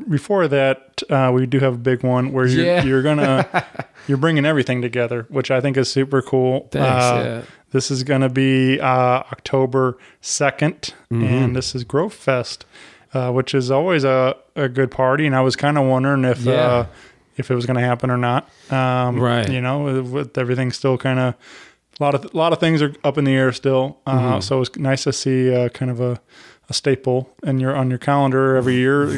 before that we do have a big one where you're bringing everything together, which I think is super cool. Thanks. This is going to be October 2nd, and this is Grovefest, which is always a good party. And I was kind of wondering if it was going to happen or not. Right. You know, with everything still kind of. A lot of things are up in the air still, so it's nice to see kind of a staple on your calendar every year.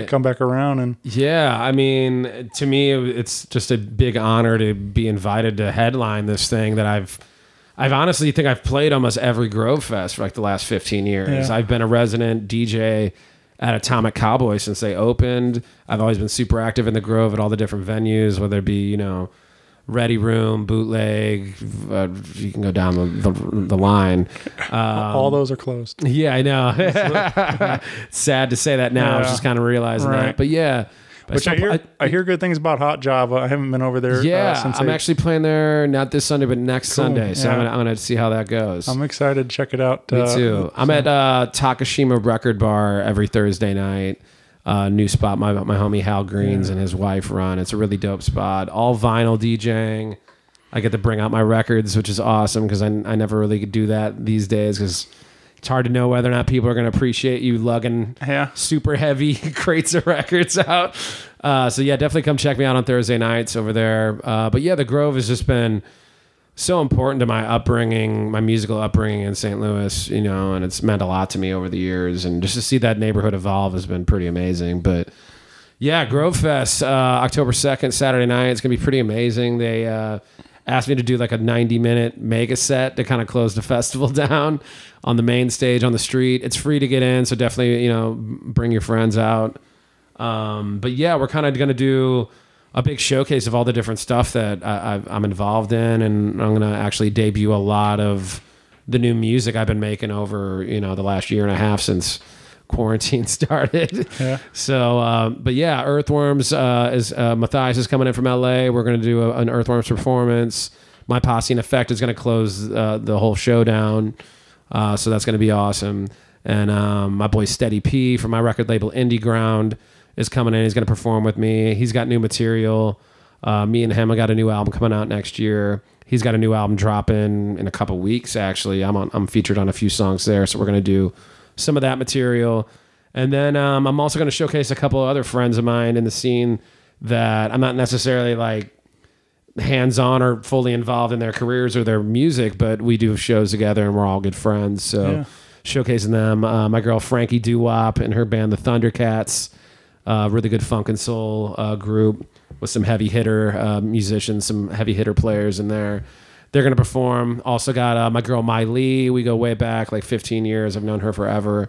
Come back around and I mean, to me, it's just a big honor to be invited to headline this thing that I've honestly think I've played almost every Grovefest for like the last 15 years. I've been a resident DJ at Atomic Cowboy since they opened. I've always been super active in the Grove at all the different venues, whether it be, you know, Ready Room, Bootleg, you can go down the line. All those are closed. Yeah, I know. Sad to say that now. I was just kind of realizing that. But yeah. Which I hear good things about Hot Java. I haven't been over there. Since I'm actually playing there not this Sunday, but next Sunday. So I'm gonna see how that goes. I'm excited to check it out. Me too. I'm at Takashima Record Bar every Thursday night. New spot my homie Hal Greens and his wife run. It's a really dope spot. All vinyl DJing. I get to bring out my records, which is awesome because I never really could do that these days because it's hard to know whether or not people are going to appreciate you lugging super heavy crates of records out. So yeah, definitely come check me out on Thursday nights over there. But yeah, the Grove has just been so important to my upbringing, my musical upbringing in St. Louis, you know, and it's meant a lot to me over the years. And just to see that neighborhood evolve has been pretty amazing. But yeah, Grovefest, October 2nd, Saturday night. It's going to be pretty amazing. They asked me to do like a 90-minute mega set to kind of close the festival down on the main stage on the street. It's free to get in, so definitely, you know, bring your friends out. But yeah, we're kind of going to do a big showcase of all the different stuff that I'm involved in, and I'm going to actually debut a lot of the new music I've been making over, you know, the last year and a half since quarantine started. Yeah. So, but yeah, Earthworms Matthias is coming in from LA. We're going to do an Earthworms performance. My Posse In Effect is going to close the whole show down. So that's going to be awesome. And my boy Steddy P from my record label Indie Ground is coming in. He's going to perform with me. He's got new material. Me and him, I got a new album coming out next year. He's got a new album dropping in a couple weeks, actually. I'm featured on a few songs there, so we're going to do some of that material. And then I'm also going to showcase a couple of other friends of mine in the scene that I'm not necessarily like hands-on or fully involved in their careers or their music, but we do shows together and we're all good friends. So showcasing them. My girl Frankie Doo-Wop and her band, the Thundercats. Really good funk and soul group with some heavy hitter musicians, some heavy hitter players in there. They're going to perform. Also got my girl Mai Lee. We go way back, like 15 years. I've known her forever.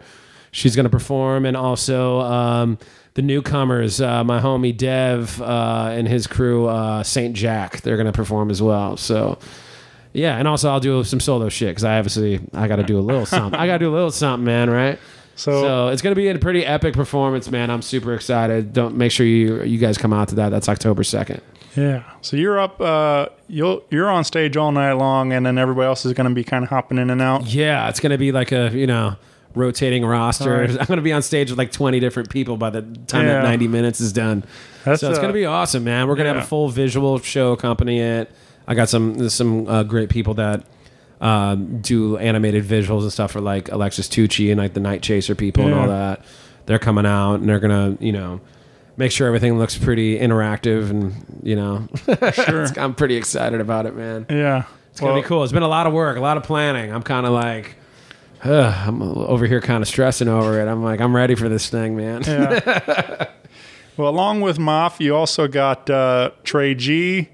She's going to perform. And also the newcomers, my homie Dev and his crew, St. Jack. They're going to perform as well. So, yeah. And also I'll do some solo shit because I got to do a little something. I got to do a little something, man, right? So it's going to be a pretty epic performance, man. I'm super excited. Don't make sure you guys come out to that. That's October 2nd. Yeah. So you're up. You're on stage all night long, and then everybody else is going to be kind of hopping in and out. Yeah, it's going to be like a rotating roster. Right. I'm going to be on stage with like 20 different people by the time that 90 minutes is done. So it's going to be awesome, man. We're going to have a full visual show accompany it. I got some great people that do animated visuals and stuff for like Alexis Tucci and like the Night Chaser people and all that. They're coming out and they're going to, make sure everything looks pretty interactive and, Sure. I'm pretty excited about it, man. Yeah. It's going to be cool. It's been a lot of work, a lot of planning. I'm kind of like, I'm over here kind of stressing over it. I'm like, I'm ready for this thing, man. Yeah. Well, along with Mahf, you also got Trey G,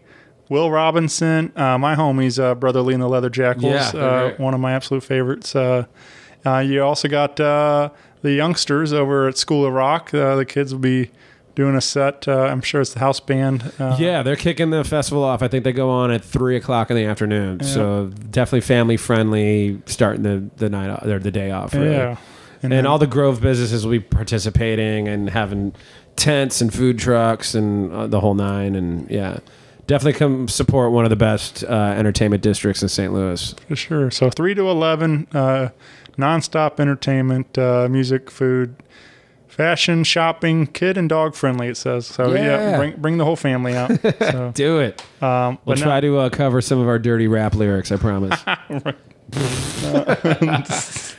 Will Robinson, my homies, Brotherly and the Leather Jackals, one of my absolute favorites. You also got the youngsters over at School of Rock. The kids will be doing a set. I'm sure it's the house band. Yeah, they're kicking the festival off. I think they go on at 3:00 in the afternoon. Yeah. So definitely family friendly, starting the night or the day off. Really. Yeah, and all the Grove businesses will be participating and having tents and food trucks and the whole nine. And yeah, definitely come support one of the best entertainment districts in St. Louis. For sure. So 3 to 11, nonstop entertainment, music, food. Fashion, shopping, kid and dog friendly, it says. So bring the whole family out. So. Do it. We'll try to cover some of our dirty rap lyrics, I promise.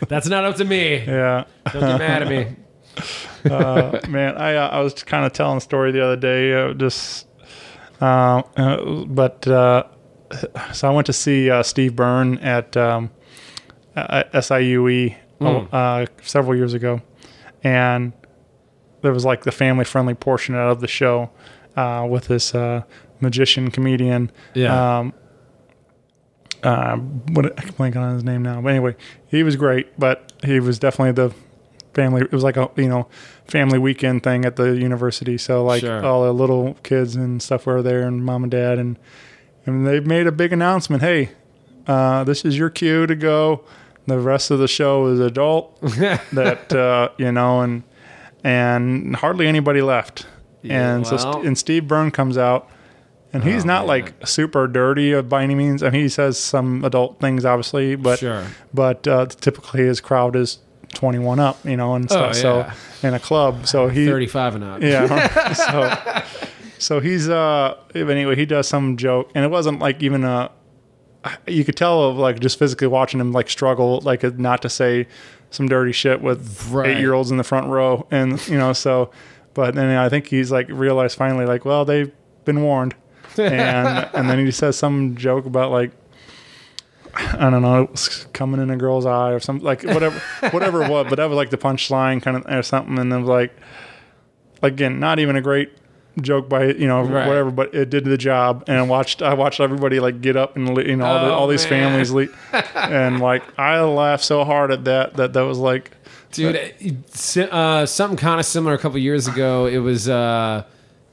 That's not up to me. Yeah. Don't get mad at me. Man, I was kind of telling a story the other day. So I went to see Steve Byrne at SIUE several years ago. And there was like the family-friendly portion of the show with this magician comedian. Yeah. I can blank on his name now. But anyway, he was great, but he was definitely the family. It was like a family weekend thing at the university. So like all the little kids and stuff were there, and mom and dad, and they made a big announcement. Hey, this is your cue to go. The rest of the show is adult. That and hardly anybody left. Yeah, and so Steve Byrne comes out, and he's not like super dirty by any means. I mean, he says some adult things, obviously, but typically his crowd is 21 up, and stuff. So in a club, so he 35 and up. Yeah. so he's anyway, he does some joke, and it wasn't like even you could tell of like just physically watching him like struggle, like not to say some dirty shit with 8-year-olds in the front row, and but then I think he's like realized finally, like, well, they've been warned, and then he says some joke about like, I don't know, it was coming in a girl's eye or something, like whatever it was, but that was like the punchline kind of or something, and then was like, again, not even a great joke by whatever, but it did the job. And I watched everybody like get up and all these families and like I laughed so hard at that was like, dude, something kind of similar a couple years ago. It was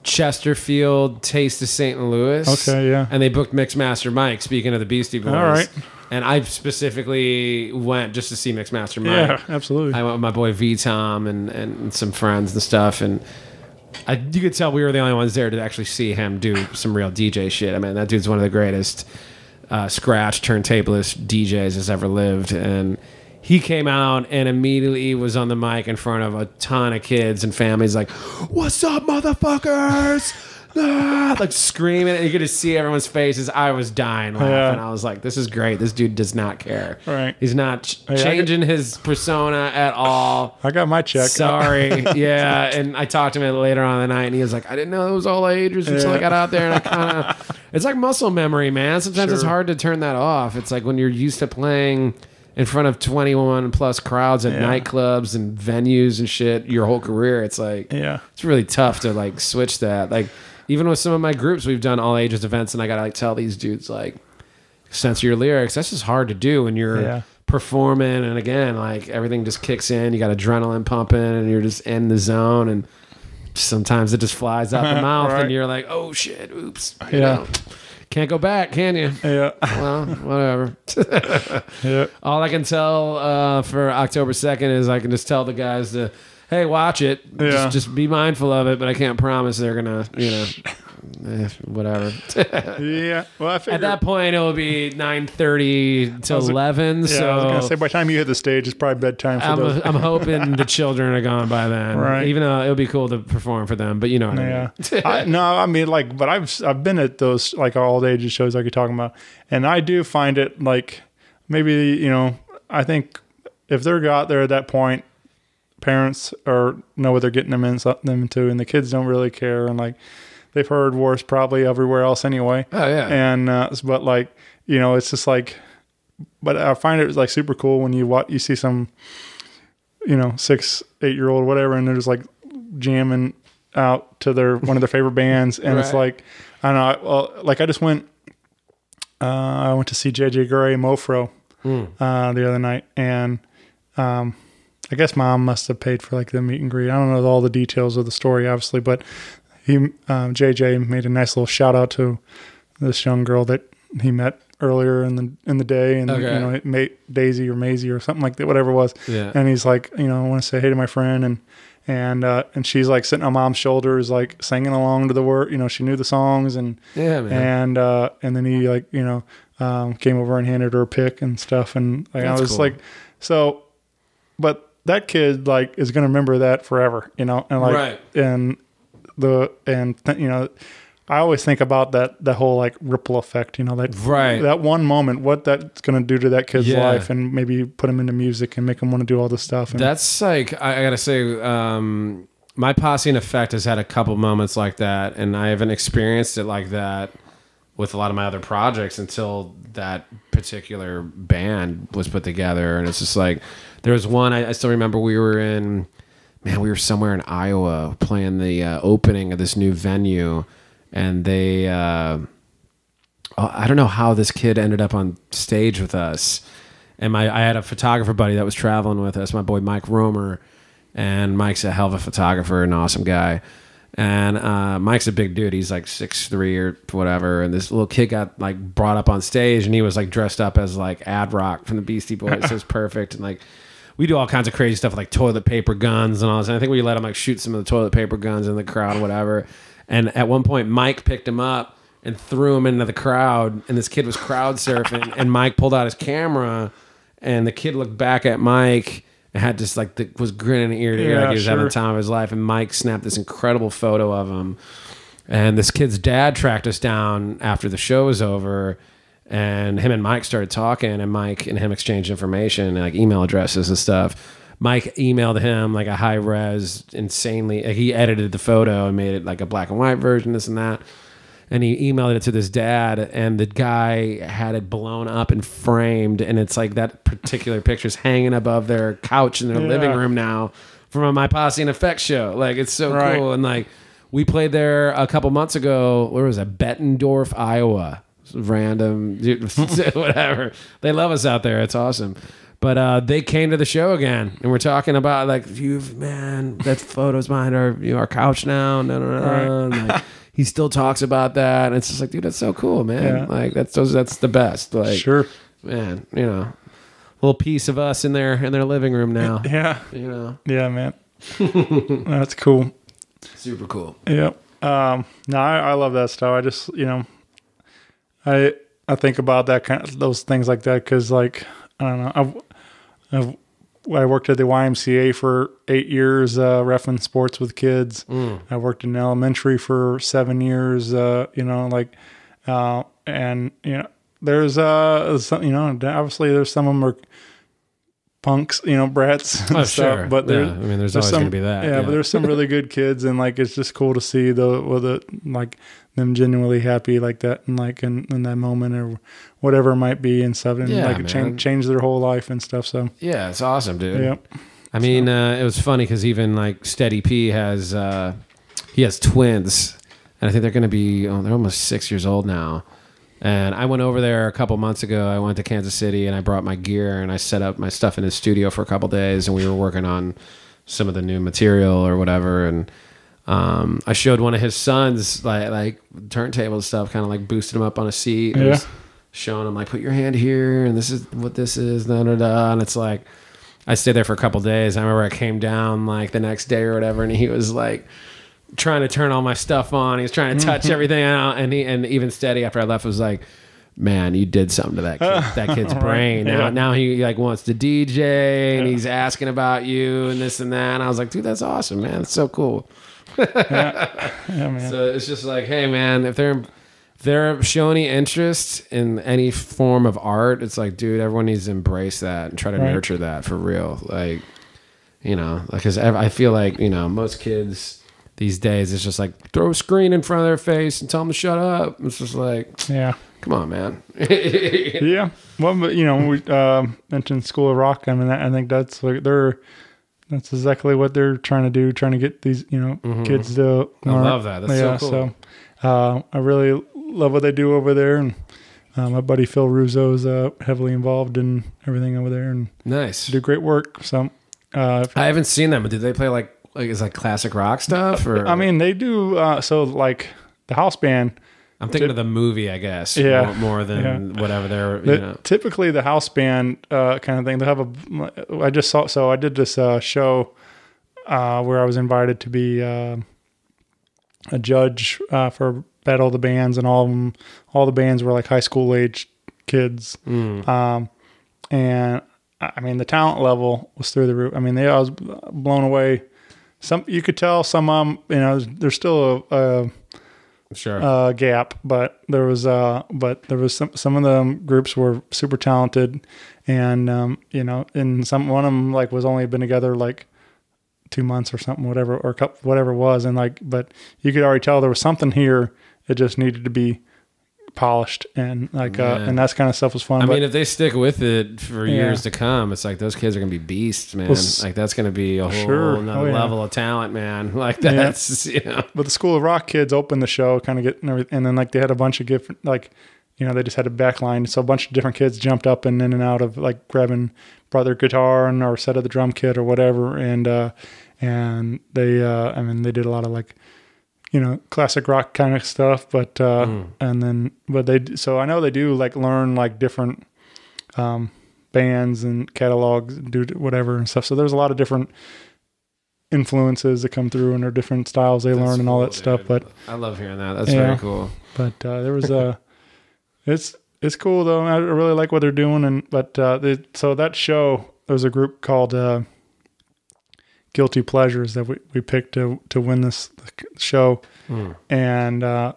Chesterfield Taste of St. Louis. Okay, yeah. And they booked Mixmaster Mike, speaking of the Beastie Boys. All right. And I specifically went just to see Mixmaster Mike. Yeah, absolutely. I went with my boy V-Tom and some friends and stuff, and you could tell we were the only ones there to actually see him do some real DJ shit. I mean, that dude's one of the greatest scratch turntablist DJs has ever lived. And he came out and immediately was on the mic in front of a ton of kids and families like, "What's up, motherfuckers?" Like screaming, and you could just see everyone's faces. I was dying laughing. I was like, this is great. This dude does not care. Right. He's not changing his persona at all. I got my check. Sorry. Yeah. And I talked to him later on in the night, and he was like, I didn't know it was all ages until I got out there. And I kind of, it's like muscle memory, man. Sometimes it's hard to turn that off. It's like when you're used to playing in front of 21 plus crowds at nightclubs and venues and shit your whole career. It's like, it's really tough to like switch that. Like, even with some of my groups, we've done all ages events, and I gotta like tell these dudes like, censor your lyrics. That's just hard to do when you're performing, and again, like everything just kicks in. You got adrenaline pumping, and you're just in the zone, and sometimes it just flies out the mouth, and you're like, oh shit, oops. You know? Can't go back, can you? Yeah. Well, whatever. Yeah. All I can tell for October 2nd is I can just tell the guys to, hey, watch it. Yeah. Just be mindful of it, but I can't promise they're gonna, whatever. Yeah. Well, I figured At that point, it will be 9:30 to 11. Yeah, So I was gonna say by the time you hit the stage, it's probably bedtime for those. I'm hoping the children are gone by then. Right. Even though it'll be cool to perform for them, but you know what I mean. I mean, like, but I've been at those like all ages shows like you're talking about, and I do find it like maybe I think if they're out there at that point, parents know what they're getting them into, and the kids don't really care, and like they've heard worse probably everywhere else anyway. Oh yeah. And but like it's just like, but I find it like super cool when you see some 6, 8-year-old whatever, and they're just like jamming out to one of their favorite bands, and Right. it's like I don't know. Well, like I just went. I went to see JJ Gray Mofro the other night, and I guess Mom must have paid for like the meet and greet. I don't know all the details of the story, obviously, but JJ made a nice little shout out to this young girl that he met earlier in the day, and Daisy or Maisie or something like that, whatever it was. Yeah. And he's like, I want to say hey to my friend, and she's like sitting on Mom's shoulders, like singing along to the word. She knew the songs, and Yeah, man. and then he like came over and handed her a pick and stuff, and like, I That's was cool. like, so, but that kid like is gonna remember that forever, and like Right. I always think about that whole like ripple effect, that one moment, what that's gonna do to that kid's Yeah. life, and maybe put him into music and make him want to do all this stuff. And That's like, I gotta say, my Posse In Effect has had a couple moments like that, and I haven't experienced it like that with a lot of my other projects until that particular band was put together. And it's just like, there was one, I still remember we were somewhere in Iowa playing the opening of this new venue, and they, I don't know how this kid ended up on stage with us. And I had a photographer buddy that was traveling with us, my boy Mike Romer, and Mike's a hell of a photographer, an awesome guy. And Mike's a big dude. He's like 6'3" or whatever. And this little kid got like brought up on stage, and he was like dressed up as like Ad Rock from the Beastie Boys. So it was perfect. And like, we do all kinds of crazy stuff, like toilet paper guns and all this. And I think we let him like shoot some of the toilet paper guns in the crowd or whatever. And at one point, Mike picked him up and threw him into the crowd. And this kid was crowd surfing. And Mike pulled out his camera, and the kid looked back at Mike and had just like was grinning ear to ear, like he was having the time of his life. And Mike snapped this incredible photo of him. And this kid's dad tracked us down after the show was over, and him and Mike started talking, and Mike and him exchanged information and like email addresses and stuff. Mike emailed him like a high res, insanely. Like, he edited the photo and made it like a black and white version, this and that. And he emailed it to this dad, and the guy had it blown up and framed, and it's like that particular picture's hanging above their couch in their living room now from my Posse In Effect show. Like, it's so cool. And like, we played there a couple months ago. Where was it? Bettendorf, Iowa. Random, whatever. They love us out there. It's awesome. But they came to the show again, and we're talking about like, that photo's behind our couch now. And, like, he still talks about that, and it's just like, dude, that's so cool, man. Yeah. Like that's the best. Like, sure, man. Little piece of us in their living room now. Yeah, yeah, man. That's cool. Super cool. Yep. No, I love that stuff. I just I think about those things like that because, like, I don't know. I worked at the YMCA for 8 years, reffing sports with kids. I worked in elementary for 7 years. And there's some, obviously there's some of them are punks, brats and stuff. Sure. But there's always going to be that. Yeah, but there's some really good kids, and like it's just cool to see them genuinely happy like that, and like in that moment or whatever it might be and stuff, and it change their whole life and stuff. So yeah, it's awesome, dude. Yep. I mean, it was funny because even like Steddy P has twins, and I think they're going to be they're almost 6 years old now. And I went over there a couple months ago. I went to Kansas City, and I brought my gear, and I set up my stuff in his studio for a couple days, and we were working on some of the new material or whatever. And I showed one of his sons like turntable stuff, kind of like boosted him up on a seat. And was showing him like, put your hand here, and this is what this is, da da da. And it's like, I stayed there for a couple days. I remember I came down like the next day or whatever, and he was like trying to turn all my stuff on. He was trying to touch everything out, and even Steddy after I left was like, man, you did something to that kid's brain. Now he like wants to DJ, and he's asking about you and this and that. And I was like, dude, that's awesome, man. It's so cool. Man. So it's just like, hey, man, if they're showing any interest in any form of art, it's like, dude, everyone needs to embrace that and try to nurture that for real. Like, you know, because I feel like, you know, most kids these days, it's just like throw a screen in front of their face and tell them to shut up. It's just like, come on, man. Yeah. Well, but you know, we mentioned School of Rock. I mean, I think that's like that's exactly what they're trying to do, trying to get these, you know, kids to learn. I love that. That's so cool. So I really love what they do over there. And my buddy Phil Russo is heavily involved in everything over there. And nice. Do great work. So I haven't seen them, but did they play like is like classic rock stuff? Or I mean, they do. So like the house band. I'm thinking of the movie, I guess. More than whatever they're. Typically, the house band kind of thing. They have I just saw. So I did this show where I was invited to be a judge for Battle of the Bands, and all the bands were like high school age kids. And I mean, the talent level was through the roof. I mean, I was blown away. You could tell some of them, you know, there's still a gap, but there was some of the groups were super talented, and you know, and one of them like was only been together like 2 months or something, whatever, or whatever it was, and like, but you could already tell there was something here. It just needed to be polished, and like and that kind of stuff was fun. I mean, if they stick with it for years to come, it's like those kids are gonna be beasts, man. Like that's gonna be a whole another level of talent, man. Like that's you know. But the School of Rock kids opened the show, kind of getting everything, and then like they had a bunch of different, like, you know, they just had a back line, so a bunch of different kids jumped up and in and out of like brought their guitar and or set of the drum kit or whatever, and they I mean, they did a lot of like, you know, classic rock kind of stuff, but so I know they do like learn like different bands and catalogs, do whatever and stuff. So there's a lot of different influences that come through, and their different styles they learn and all that stuff. But I love hearing that. That's very cool. But there was it's cool though. I really like what they're doing, so that show, there was a group called Guilty Pleasures that we picked to win this show, and I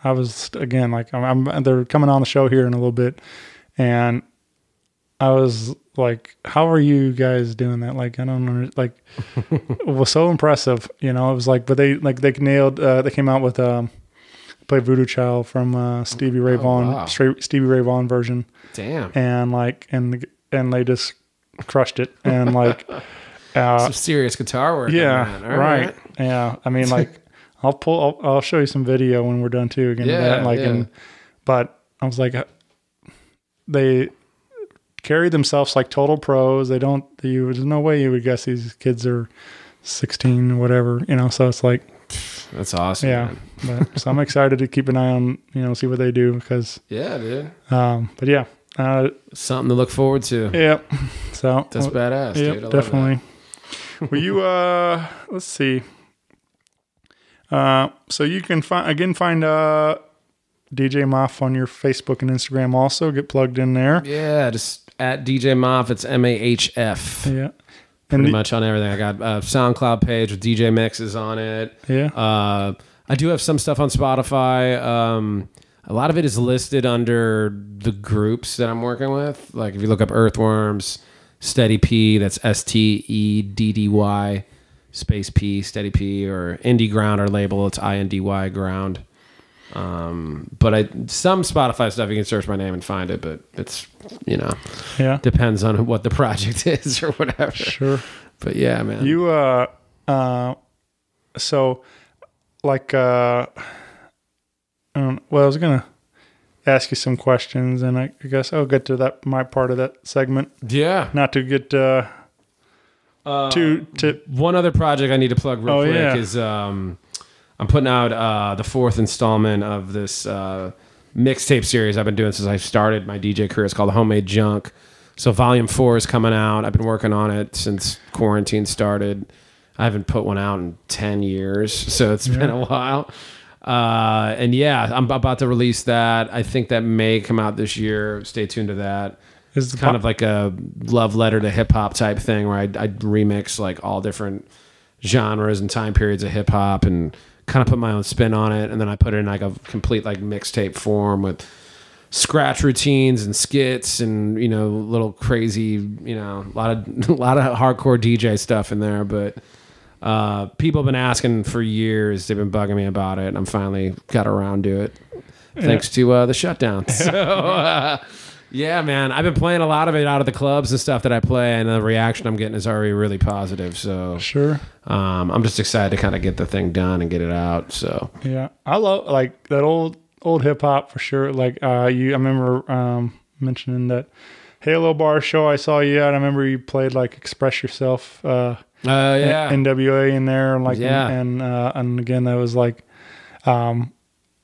was again like they're coming on the show here in a little bit, and I was like, how are you guys doing that? Like, I don't know, like it was so impressive, you know. It was like, but they nailed. They came out with played Voodoo Child from Stevie Ray Vaughan, Stevie Ray Vaughan version. Damn. And like and they just crushed it, and like. Some serious guitar work. Yeah, right. Yeah, I mean, like, I'll show you some video when we're done too. Again, but I was like, they carry themselves like total pros. There's no way you would guess these kids are 16 or whatever, you know. So it's like, that's awesome. Yeah, so I'm excited to keep an eye on, you know, see what they do, because dude. But yeah, something to look forward to. Yeah, so that's badass. Yeah, dude. I definitely. Love that. Well, you let's see. So you can find DJ Mahf on your Facebook and Instagram. Also, get plugged in there. Yeah, just at DJ Mahf. It's MAHF. Yeah, pretty much on everything. I got a SoundCloud page with DJ mixes on it. Yeah. I do have some stuff on Spotify. A lot of it is listed under the groups that I'm working with. Like if you look up Earthworms, Steddy P, that's STEDDY space P, Steddy P, or Indie Ground, our label, it's INDY Ground. But some Spotify stuff, you can search my name and find it, but it's, you know, depends on what the project is or whatever. Sure. But yeah, man. You, so like, well, I was going to ask you some questions, and I guess I'll get to my part of that segment. Yeah. Not to get One other project I need to plug real quick is I'm putting out the 4th installment of this mixtape series I've been doing since I started my DJ career. It's called Homemade Junk. So Volume 4 is coming out. I've been working on it since quarantine started. I haven't put one out in 10 years, so it's been a while. And yeah, I'm about to release that. I think that may come out this year. Stay tuned to that. It's kind of like a love letter to hip hop type thing where I remix like all different genres and time periods of hip hop and kind of put my own spin on it. And then I put it in like a complete like mixtape form with scratch routines and skits and, you know, little crazy, you know, a lot of hardcore DJ stuff in there. But people have been asking for years. They've been bugging me about it. And I'm finally got around to it thanks to the shutdown. So, yeah, man, I've been playing a lot of it out of the clubs and stuff that I play, and the reaction I'm getting is already really positive. So sure, I'm just excited to kind of get the thing done and get it out. So yeah, I love like that old hip hop for sure. Like I remember mentioning that Halo Bar show I saw you at. I remember you played like Express Yourself. NWA in there, like and again that was like.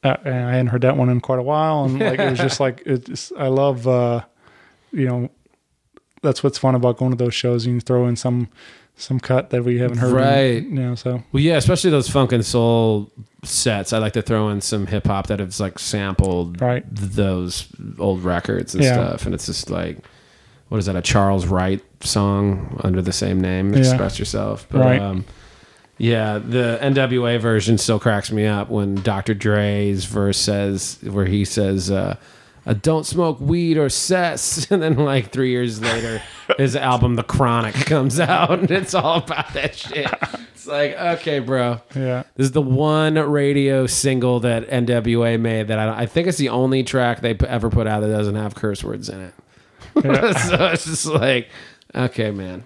And I hadn't heard that one in quite a while, and like it was just like I love, you know, that's what's fun about going to those shows. You can throw in some cut that we haven't heard, right? You know, so well, yeah, especially those funk and soul sets. I like to throw in some hip hop that has like sampled those old records and stuff, and it's just like, what is that? A Charles Wright song under the same name, Express Yourself, but, yeah, the NWA version still cracks me up when Dr. Dre's verse where he says, don't smoke weed or cess. And then like 3 years later, his album, The Chronic, comes out and it's all about that shit. It's like, okay, bro. Yeah. This is the one radio single that NWA made that I think it's the only track they ever put out that doesn't have curse words in it. Yeah. So it's just like, okay, man.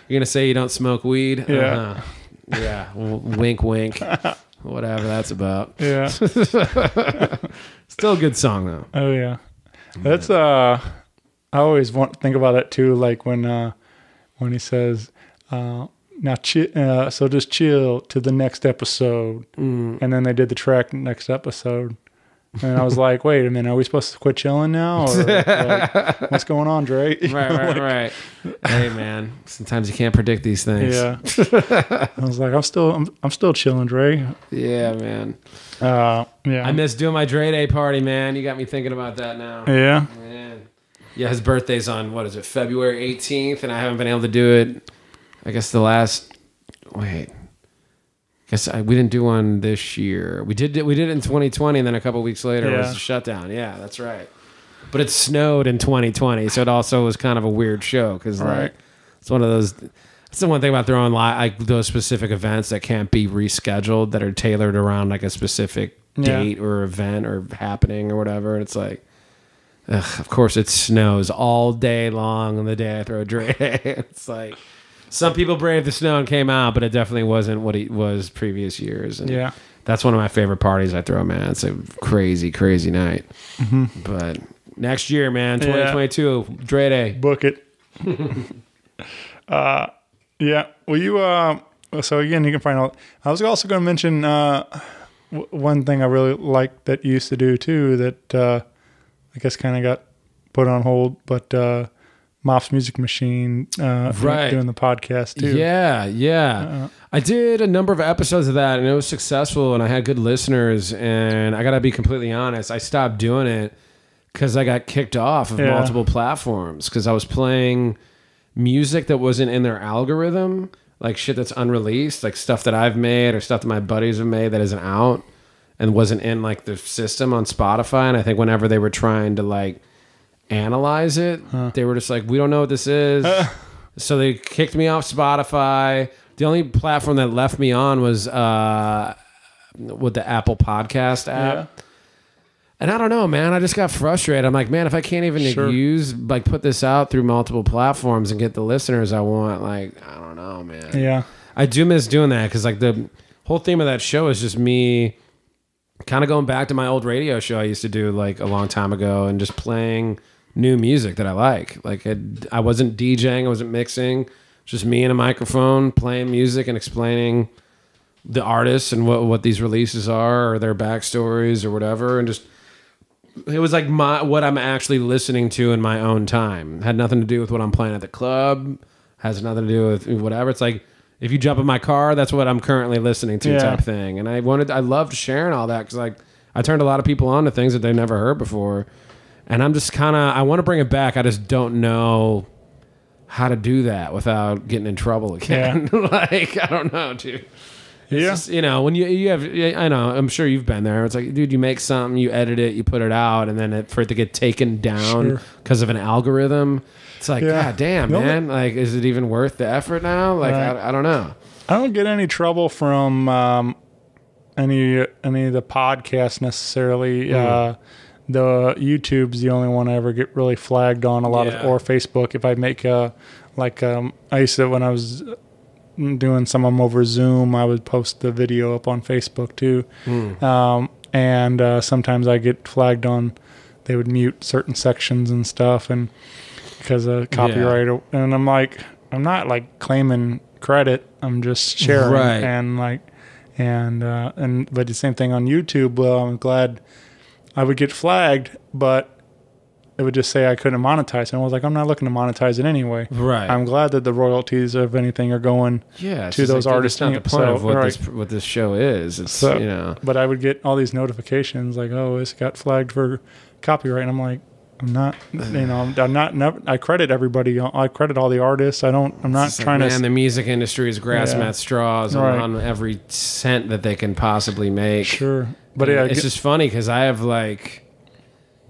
You're going to say you don't smoke weed? Yeah. Uh-huh. Yeah, wink, wink, whatever that's about. Yeah, still a good song though. Oh yeah, that's I always think about that too. Like when he says, "Now, so just chill to the next episode," and then they did the track next episode. And I was like, wait a minute, are we supposed to quit chilling now? Or like, what's going on, Dre? Right. Hey, man, sometimes you can't predict these things. Yeah. I was like, I'm still chilling, Dre. Yeah, man. Yeah. I miss doing my Dre Day party, man. You got me thinking about that now. Yeah. Man. Yeah, his birthday's on, February 18th, and I haven't been able to do it, I guess we didn't do one this year. We did it in 2020, and then a couple weeks later it was a shutdown. Yeah, that's right. But it snowed in 2020, so it also was kind of a weird show because like it's one of those. That's the one thing about throwing like those specific events that can't be rescheduled, that are tailored around like a specific date or event or happening or whatever. And it's like, of course, it snows all day long on the day I throw a Dre Day. It's like. Some people braved the snow and came out, but it definitely wasn't what it was previous years. And that's one of my favorite parties I throw, man. It's a crazy, crazy night. Mm-hmm. But next year, man, 2022, Dre Day. Book it. Yeah. Well, you, so again, you can find out. I was also going to mention one thing I really like that you used to do too that I guess kind of got put on hold, but Mahf's Music Machine, doing the podcast too. Yeah. I did a number of episodes of that, and it was successful, and I had good listeners. And I gotta be completely honest, I stopped doing it because I got kicked off of multiple platforms because I was playing music that wasn't in their algorithm, like shit that's unreleased, like stuff that I've made or stuff that my buddies have made that isn't out and wasn't in like the system on Spotify. And I think whenever they were trying to like analyze it, they were just like, we don't know what this is. So they kicked me off Spotify. The only platform that left me on was with the Apple Podcast app. And I don't know, man, I just got frustrated. I'm like, man, if I can't even put this out through multiple platforms and get the listeners I want, like, I don't know, man. Yeah. I do miss doing that because like the whole theme of that show is just me kind of going back to my old radio show I used to do like a long time ago and just playing new music that I like. Like I wasn't DJing, I wasn't mixing. just me and a microphone playing music and explaining the artists and what these releases are or their backstories or whatever, and just it was like what I'm actually listening to in my own time. It had nothing to do with what I'm playing at the club. Has nothing to do with whatever. It's like if you jump in my car, that's what I'm currently listening to, type thing. And I loved sharing all that because like I turned a lot of people on to things that they never heard before, and I'm just I want to bring it back. I just don't know how to do that without getting in trouble again. Like I don't know, dude. It's just, you know, when you have, I know, I'm sure you've been there. It's like, dude, you make something, you edit it, you put it out, and then for it to get taken down because of an algorithm, it's like, God damn, man. Like, is it even worth the effort now? Like, I don't know. I don't get any trouble from any of the podcasts necessarily. The YouTube's the only one I ever get really flagged on a lot of, or Facebook. If I make I used to, when I was doing some of them over Zoom, I would post the video up on Facebook too. And sometimes I get flagged on, they would mute certain sections and stuff, and because of copyright. And I'm like, I'm not like claiming credit, I'm just sharing. And like, but the same thing on YouTube. Well, I'm glad I would get flagged, but it would just say I couldn't monetize it. And I was like, I'm not looking to monetize it anyway. I'm glad that the royalties, of anything, are going to those artists. That's not the point of what this show is. It's, you know. But I would get all these notifications like, oh, this got flagged for copyright. And I'm like, I'm not, you know, I credit everybody. I credit all the artists. I'm not trying to. Man, the music industry is grasping at straws on every cent that they can possibly make. But it's just funny because I have like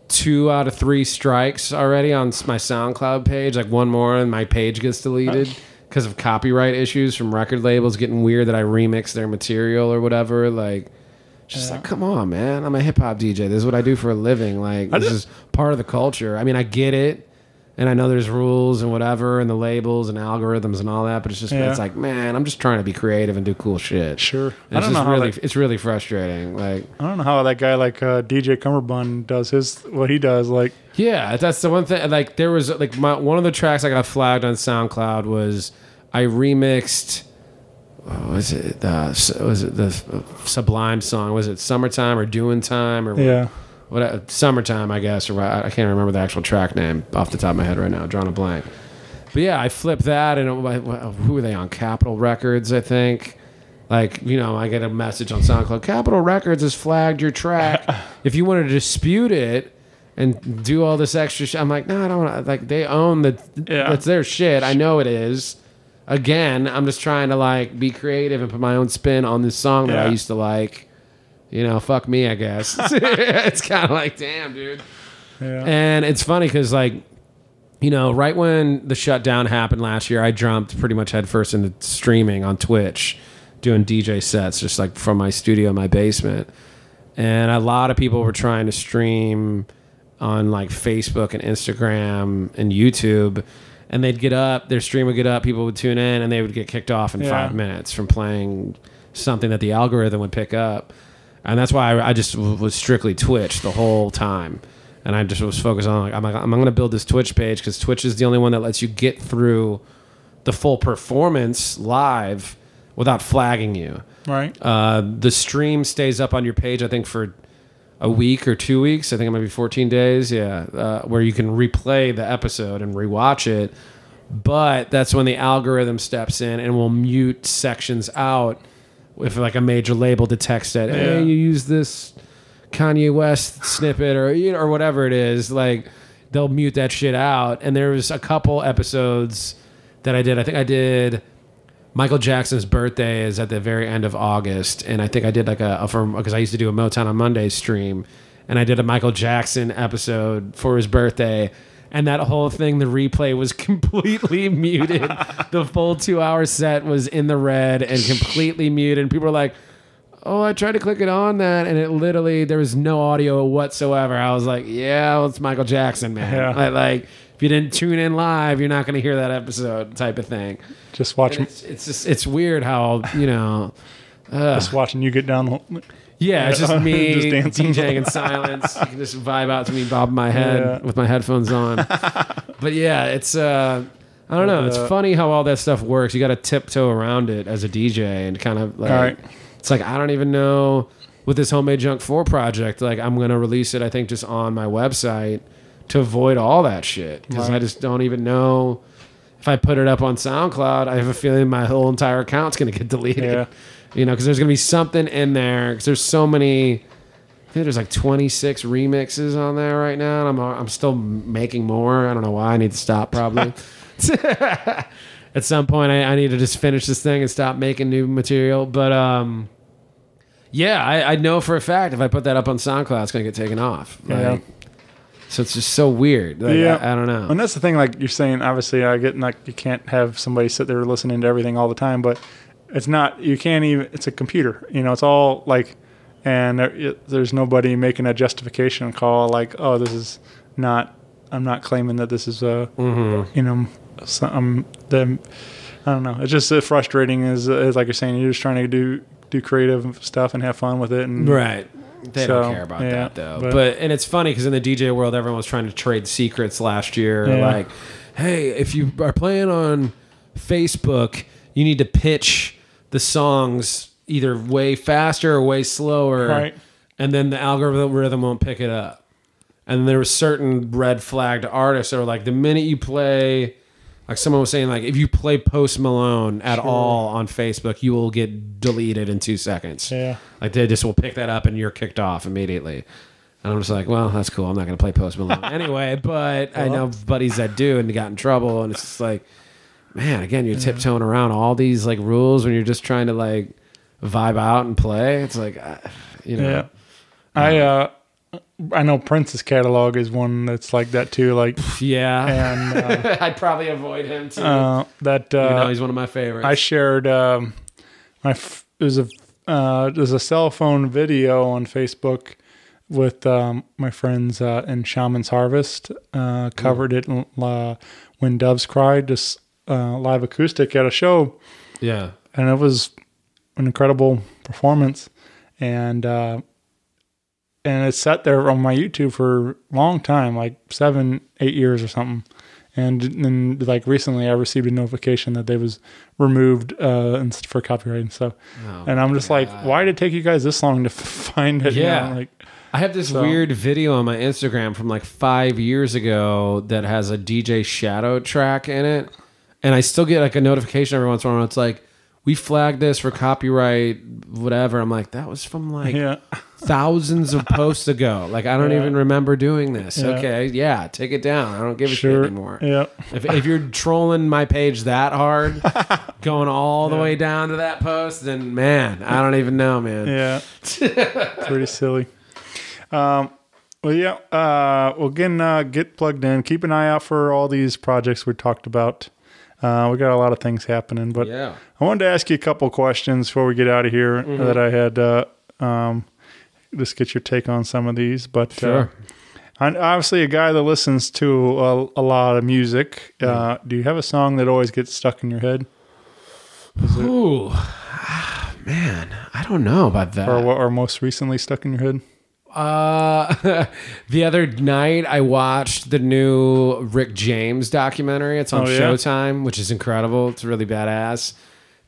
2 out of 3 strikes already on my SoundCloud page. Like one more and my page gets deleted because of copyright issues from record labels getting weird that I remix their material or whatever. Like, just like, come on, man. I'm a hip hop DJ. This is what I do for a living. Like, this is part of the culture. I mean, I get it. And I know there's rules and whatever, and the labels and algorithms and all that, but it's just, it's like, man, I'm just trying to be creative and do cool shit. I don't know how it's really frustrating. Like, I don't know how that guy like DJ Cumberbund does what he does. Like, yeah, that's the one thing. Like, there was like one of the tracks I got flagged on SoundCloud was I remixed. Was it the Sublime song? Was it Summertime or Doing Time or Summertime, I guess, or I can't remember the actual track name off the top of my head right now, drawing a blank. But yeah, I flipped that, and who were they on? Capitol Records, I think. Like, you know, I get a message on SoundCloud, Capitol Records has flagged your track. If you want to dispute it and do all this extra shit, I'm like, no, I don't want to. Like, they own that's their shit. I know it is. Again, I'm just trying to like be creative and put my own spin on this song that I used to like. You know, fuck me, I guess. It's kind of like, damn, dude. And it's funny because, like, you know, right when the shutdown happened last year, I jumped pretty much headfirst into streaming on Twitch, doing DJ sets just like from my studio in my basement. And a lot of people were trying to stream on like Facebook and Instagram and YouTube. And they'd get up, their stream would get up, people would tune in, and they would get kicked off in 5 minutes from playing something that the algorithm would pick up. And that's why I just was strictly Twitch the whole time. And I just was focused on, like, I'm going to build this Twitch page because Twitch is the only one that lets you get through the full performance live without flagging you. Right. The stream stays up on your page, I think, for a week or 2 weeks. I think it might be 14 days. Where you can replay the episode and rewatch it. But that's when the algorithm steps in and will mute sections out. If like a major label detects that, hey, you use this Kanye West snippet or whatever it is, like they'll mute that shit out. And there was a couple episodes that I did. I think I did Michael Jackson's birthday is at the very end of August, and I think I did like because I used to do a Motown on Monday stream, and I did a Michael Jackson episode for his birthday. And that whole thing, the replay was completely muted. The full 2-hour set was in the red and completely muted. And people were like, oh, I tried to click it on that. And it literally, there was no audio whatsoever. I was like, yeah, well, it's Michael Jackson, man. Like, if you didn't tune in live, you're not going to hear that episode type of thing. Just watching. It's weird how, you know. Just watching you get down the... Yeah, it's just me just DJing in silence. You can just vibe out to me, bobbing my head with my headphones on. But yeah, it's I I don't know. It's funny how all that stuff works. You got to tiptoe around it as a DJ and kind of like, it's like, I don't even know with this Homemade Junk 4 project, like I'm going to release it, I think, just on my website to avoid all that shit. Because I just don't even know if I put it up on SoundCloud, I have a feeling my whole entire account's going to get deleted. Yeah. You know, because there's going to be something in there. Because there's so many, I think there's like 26 remixes on there right now. And I'm still making more. I don't know why. I need to stop probably. At some point, I need to just finish this thing and stop making new material. But yeah, I know for a fact if I put that up on SoundCloud, it's going to get taken off. Like, so it's just so weird. Like, I don't know. And that's the thing, like you're saying, obviously, I get like you can't have somebody sit there listening to everything all the time, but it's not, you can't even, it's a computer. You know, it's all like, and there's nobody making a justification call like, oh, this is not, I'm not claiming that this is a, you know, I don't know. It's just frustrating as like you're saying, you're just trying to do creative stuff and have fun with it. And right. They don't care about that though. But and it's funny because in the DJ world, everyone was trying to trade secrets last year. Like, hey, if you are playing on Facebook, you need to pitch the songs either way faster or way slower. Right. And then the algorithm won't pick it up. And there were certain red flagged artists that were like, the minute you play, like someone was saying, like, if you play Post Malone at all on Facebook, you will get deleted in 2 seconds. Yeah. Like, they just will pick that up and you're kicked off immediately. And I'm just like, well, that's cool. I'm not going to play Post Malone anyway. But I know buddies that do and got in trouble. And it's just like, man, again, you're tiptoeing around all these, like, rules when you're just trying to, like, vibe out and play. It's like, you know. Yeah. I know Prince's catalog is one that's like that too. Like, and I'd probably avoid him too. He's one of my favorites. I shared there's a cell phone video on Facebook with my friends in Shaman's Harvest. Covered it when Doves Cried, just live acoustic at a show. Yeah, and it was an incredible performance, and it's sat there on my YouTube for a long time, like 7-8 years or something. And then, like, recently I received a notification that they was removed for copyright and stuff. And I'm just like, why did it take you guys this long to find it? Yeah. You know, like, I have this weird video on my Instagram from like 5 years ago that has a DJ Shadow track in it. And I still get like a notification every once in a while. It's like, we flagged this for copyright, whatever. I'm like, that was from like thousands of posts ago. Like, I don't even remember doing this. Okay, take it down. I don't give a shit anymore. If you're trolling my page that hard, going all the way down to that post, then man, I don't even know, man. Yeah, pretty silly. Well, again, get plugged in. Keep an eye out for all these projects we talked about. We got a lot of things happening, but I wanted to ask you a couple questions before we get out of here that I had just get your take on some of these. But I'm obviously a guy that listens to a lot of music. Do you have a song that always gets stuck in your head? Ooh, man, I don't know about that. Or most recently stuck in your head? The other night I watched the new Rick James documentary. It's on Showtime, which is incredible. It's really badass.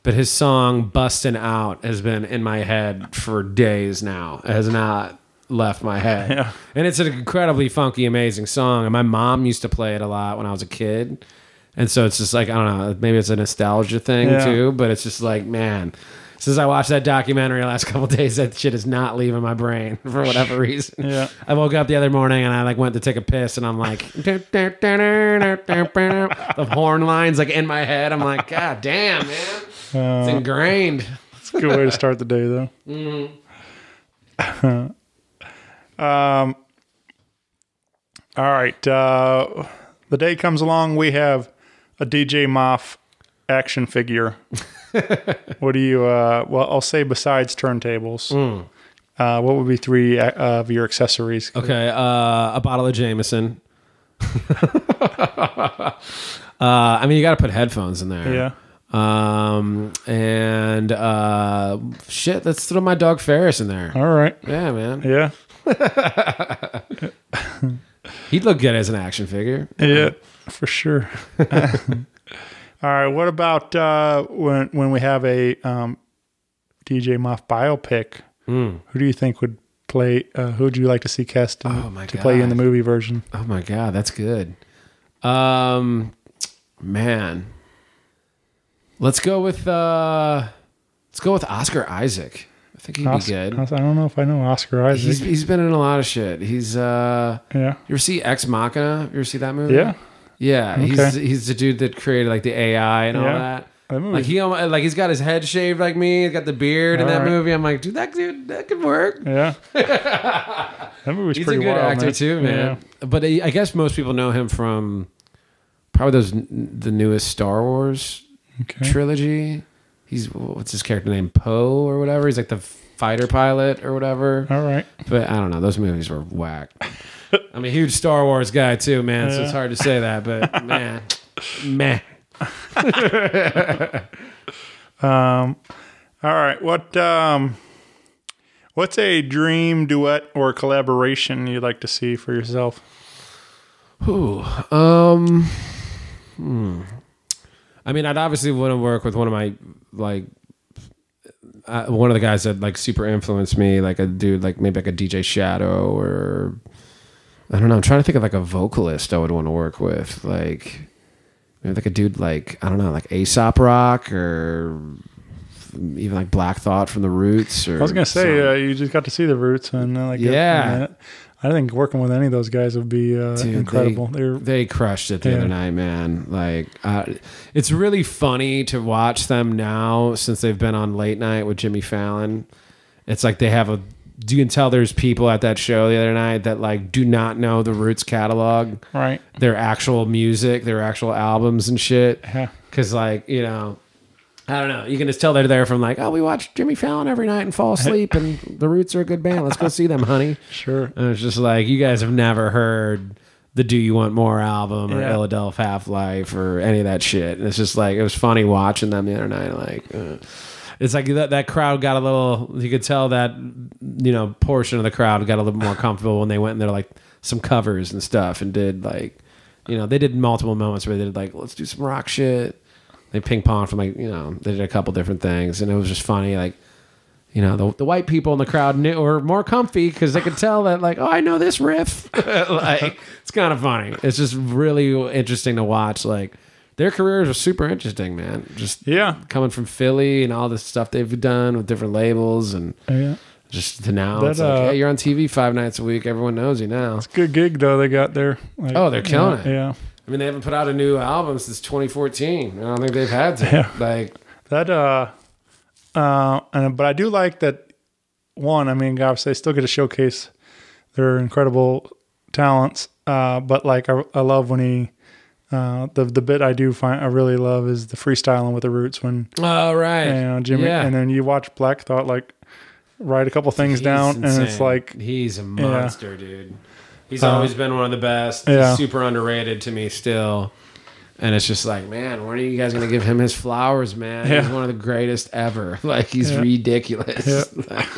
But his song "Bustin' Out" has been in my head for days now. It has not left my head. And it's an incredibly funky, amazing song. And my mom used to play it a lot when I was a kid. And so it's just like, I don't know, maybe it's a nostalgia thing too, but it's just like, man, since I watched that documentary the last couple of days, that shit is not leaving my brain for whatever reason. I woke up the other morning and I like went to take a piss and I'm like, the horn lines like in my head. I'm like, God damn, man. It's ingrained. It's a good way to start the day though. All right. The day comes along, we have a DJ Mahf action figure. What do you, well, I'll say besides turntables, what would be 3 of your accessories? Okay, a bottle of Jameson. I mean, you got to put headphones in there. And shit, let's throw my dog Ferris in there. All right. Yeah, man. Yeah. He'd look good as an action figure. Yeah, for sure. All right. What about when we have a DJ Mahf biopic? Who do you think would play? Who would you like to see cast to play in the movie version? Oh my God, that's good. Man, let's go with Oscar Isaac. I think he'd be good. I don't know if I know Oscar Isaac. He's been in a lot of shit. He's yeah. You ever see Ex Machina? You ever see that movie? Yeah. Yeah. Okay. He's the dude that created like the AI and all that. Like he's got his head shaved like me. He's got the beard in that movie. I'm like, dude, that could work. Yeah. That movie's he's pretty a good wild, actor too, man. Yeah. But I guess most people know him from probably the newest Star Wars trilogy. What's his character name? Poe or whatever. He's like the fighter pilot or whatever. All right. But I don't know. Those movies were whack. I'm a huge Star Wars guy too, man. So it's hard to say that, but man, meh. All right. What's a dream duet or collaboration you'd like to see for yourself? I mean, I'd obviously want to work with one of my one of the guys that like super influenced me, like a dude like maybe like a DJ Shadow, or I don't know. I'm trying to think of like a vocalist I would want to work with, like maybe like a dude like I don't know, like Aesop Rock or even like Black Thought from the Roots. Or I was gonna say you just got to see the Roots and I think working with any of those guys would be incredible. They crushed it the other night, man. Like, it's really funny to watch them now since they've been on Late Night with Jimmy Fallon. It's like they have you can tell there's people at that show the other night that like do not know the Roots catalog, right? Their actual music, their actual albums and shit. Yeah. Because like I don't know. You can just tell they're there from like, oh, we watch Jimmy Fallon every night and fall asleep, and the Roots are a good band. Let's go see them, honey. Sure. And it's just like, you guys have never heard the Do You Want More album or Illadelph Half-Life or any of that shit. And it's just like, it was funny watching them the other night. Like, it's like that crowd got a little, you could tell that, portion of the crowd got a little more comfortable when they went in there, like some covers and stuff and did like, they did multiple moments where they did like, let's do some rock shit. They ping pong from like, they did a couple different things, and it was just funny. Like, the white people in the crowd were more comfy because they could tell that like, oh, I know this riff. Like, it's kind of funny. It's just really interesting to watch. Like, their careers are super interesting, man. Just coming from Philly and all this stuff they've done with different labels and just to now it's like, hey, you're on TV 5 nights a week. Everyone knows you now. It's a good gig though they got there. Like, they're killing it. Yeah. I mean, they haven't put out a new album since 2014. I don't think they've had to. Yeah. Like that. But I do like that. One, I mean, obviously, they still get to showcase their incredible talents. But like, I love when he. The bit I really love is the freestyling with the Roots when. Oh right. Jimmy, and then you watch Black Thought like write a couple things down, insane. And it's like he's a monster, dude. He's always been one of the best. He's super underrated to me still. And it's just like, man, when are you guys going to give him his flowers, man? He's one of the greatest ever. Like, he's ridiculous. Like,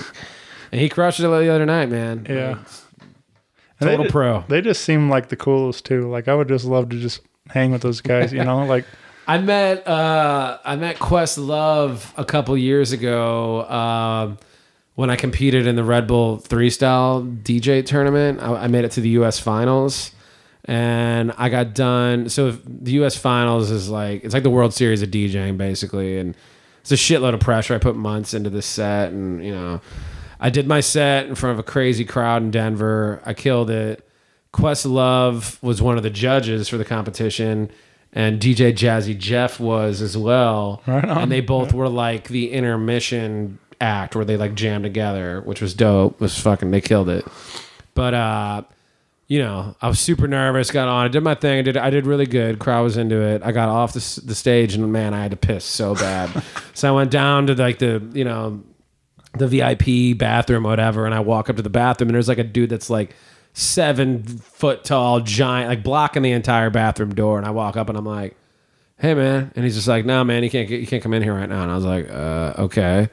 and he crushed it the other night, man. Yeah. Like, total pro. They just seem like the coolest, too. Like, I would just love to just hang with those guys, Like, I met Questlove a couple years ago when I competed in the Red Bull 3-style DJ tournament. I made it to the U.S. finals, and I got done. So the U.S. finals is like, it's like the World Series of DJing, basically, and it's a shitload of pressure. I put months into this set, and, I did my set in front of a crazy crowd in Denver. I killed it. Questlove was one of the judges for the competition, and DJ Jazzy Jeff was as well. Right on. And they both were like the intermission act where they like jammed together, which was dope. They killed it. But I was super nervous, got on, I did my thing, I did really good, crowd was into it. I got off the stage and man, I had to piss so bad. So I went down to like the VIP bathroom or whatever, and I walk up to the bathroom and there's like a dude that's like 7 foot tall, giant, like blocking the entire bathroom door, and I walk up and I'm like, hey man, and he's just like, nah man, you can't come in here right now. And I was like, okay.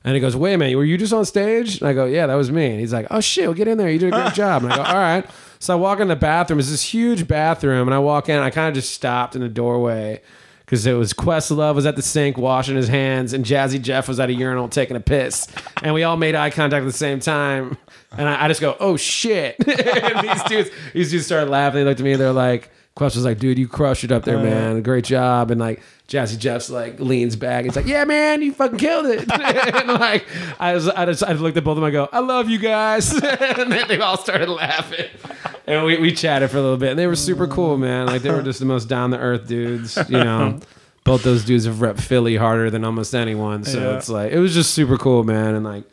And he goes, wait a minute, were you just on stage? And I go, yeah, that was me. And he's like, oh shit, well, get in there. You did a great job. And I go, all right. So I walk in the bathroom. It's this huge bathroom. And I walk in. I kind of just stopped in the doorway because it was Questlove was at the sink washing his hands, and Jazzy Jeff was at a urinal taking a piss, and we all made eye contact at the same time, and I just go, oh shit. And these dudes started laughing. They looked at me and they're like, Quest was like, dude, you crushed it up there, man. Great job. And like Jazzy Jeff's like leans back. He's like, yeah, man, you fucking killed it. And like I looked at both of them. I go, I love you guys. And then they all started laughing. And we chatted for a little bit. And they were super cool, man. Like they were just the most down to earth dudes. You know, both those dudes have repped Philly harder than almost anyone. So it's like it was just super cool, man. And like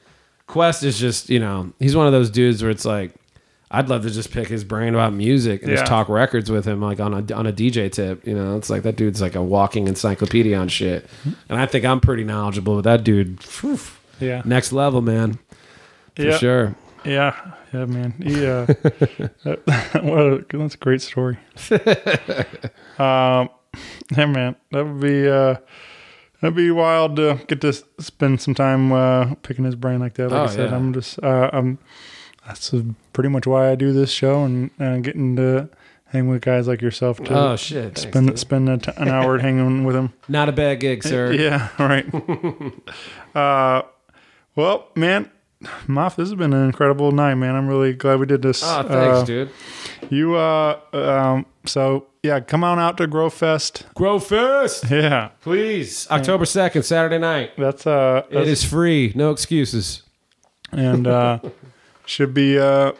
Quest is just, you know, he's one of those dudes where it's like, I'd love to just pick his brain about music and just talk records with him, like on a DJ tip. You know, it's like that dude's like a walking encyclopedia on shit. And I think I'm pretty knowledgeable, but that dude, next level, man, for sure. Yeah, man. That's a great story. Yeah, man, that'd be wild to get to spend some time picking his brain like that. Like I said, I'm just that's pretty much why I do this show and getting to hang with guys like yourself to spend an hour hanging with him. Not a bad gig, sir. Yeah, right. Well, man, Mahf, this has been an incredible night, man. I'm really glad we did this. Oh, thanks, dude. You so yeah, come on out to Grovefest. Grovefest. Yeah, please. October 2nd, Saturday night. That's it is free, no excuses. And should be a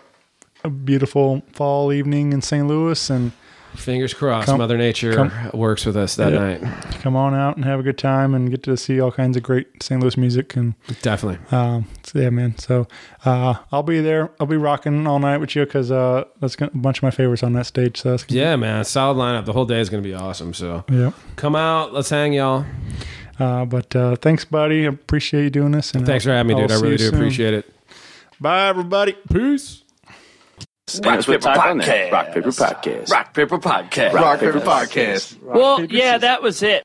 beautiful fall evening in St. Louis, and fingers crossed Mother Nature works with us that night. Come on out and have a good time and get to see all kinds of great St. Louis music. And definitely. So yeah, man. So I'll be there. I'll be rocking all night with you because that's a bunch of my favorites on that stage. So yeah, man. Solid lineup. The whole day is going to be awesome. So yeah, come out. Let's hang, y'all. But thanks, buddy. I appreciate you doing this. And thanks for having me, dude. I really do appreciate it. Bye, everybody. Peace. Rock Paper Podcast. Rock Paper Podcast. Rock Paper Podcast. Rock Paper Podcast. Well, yeah, that was it.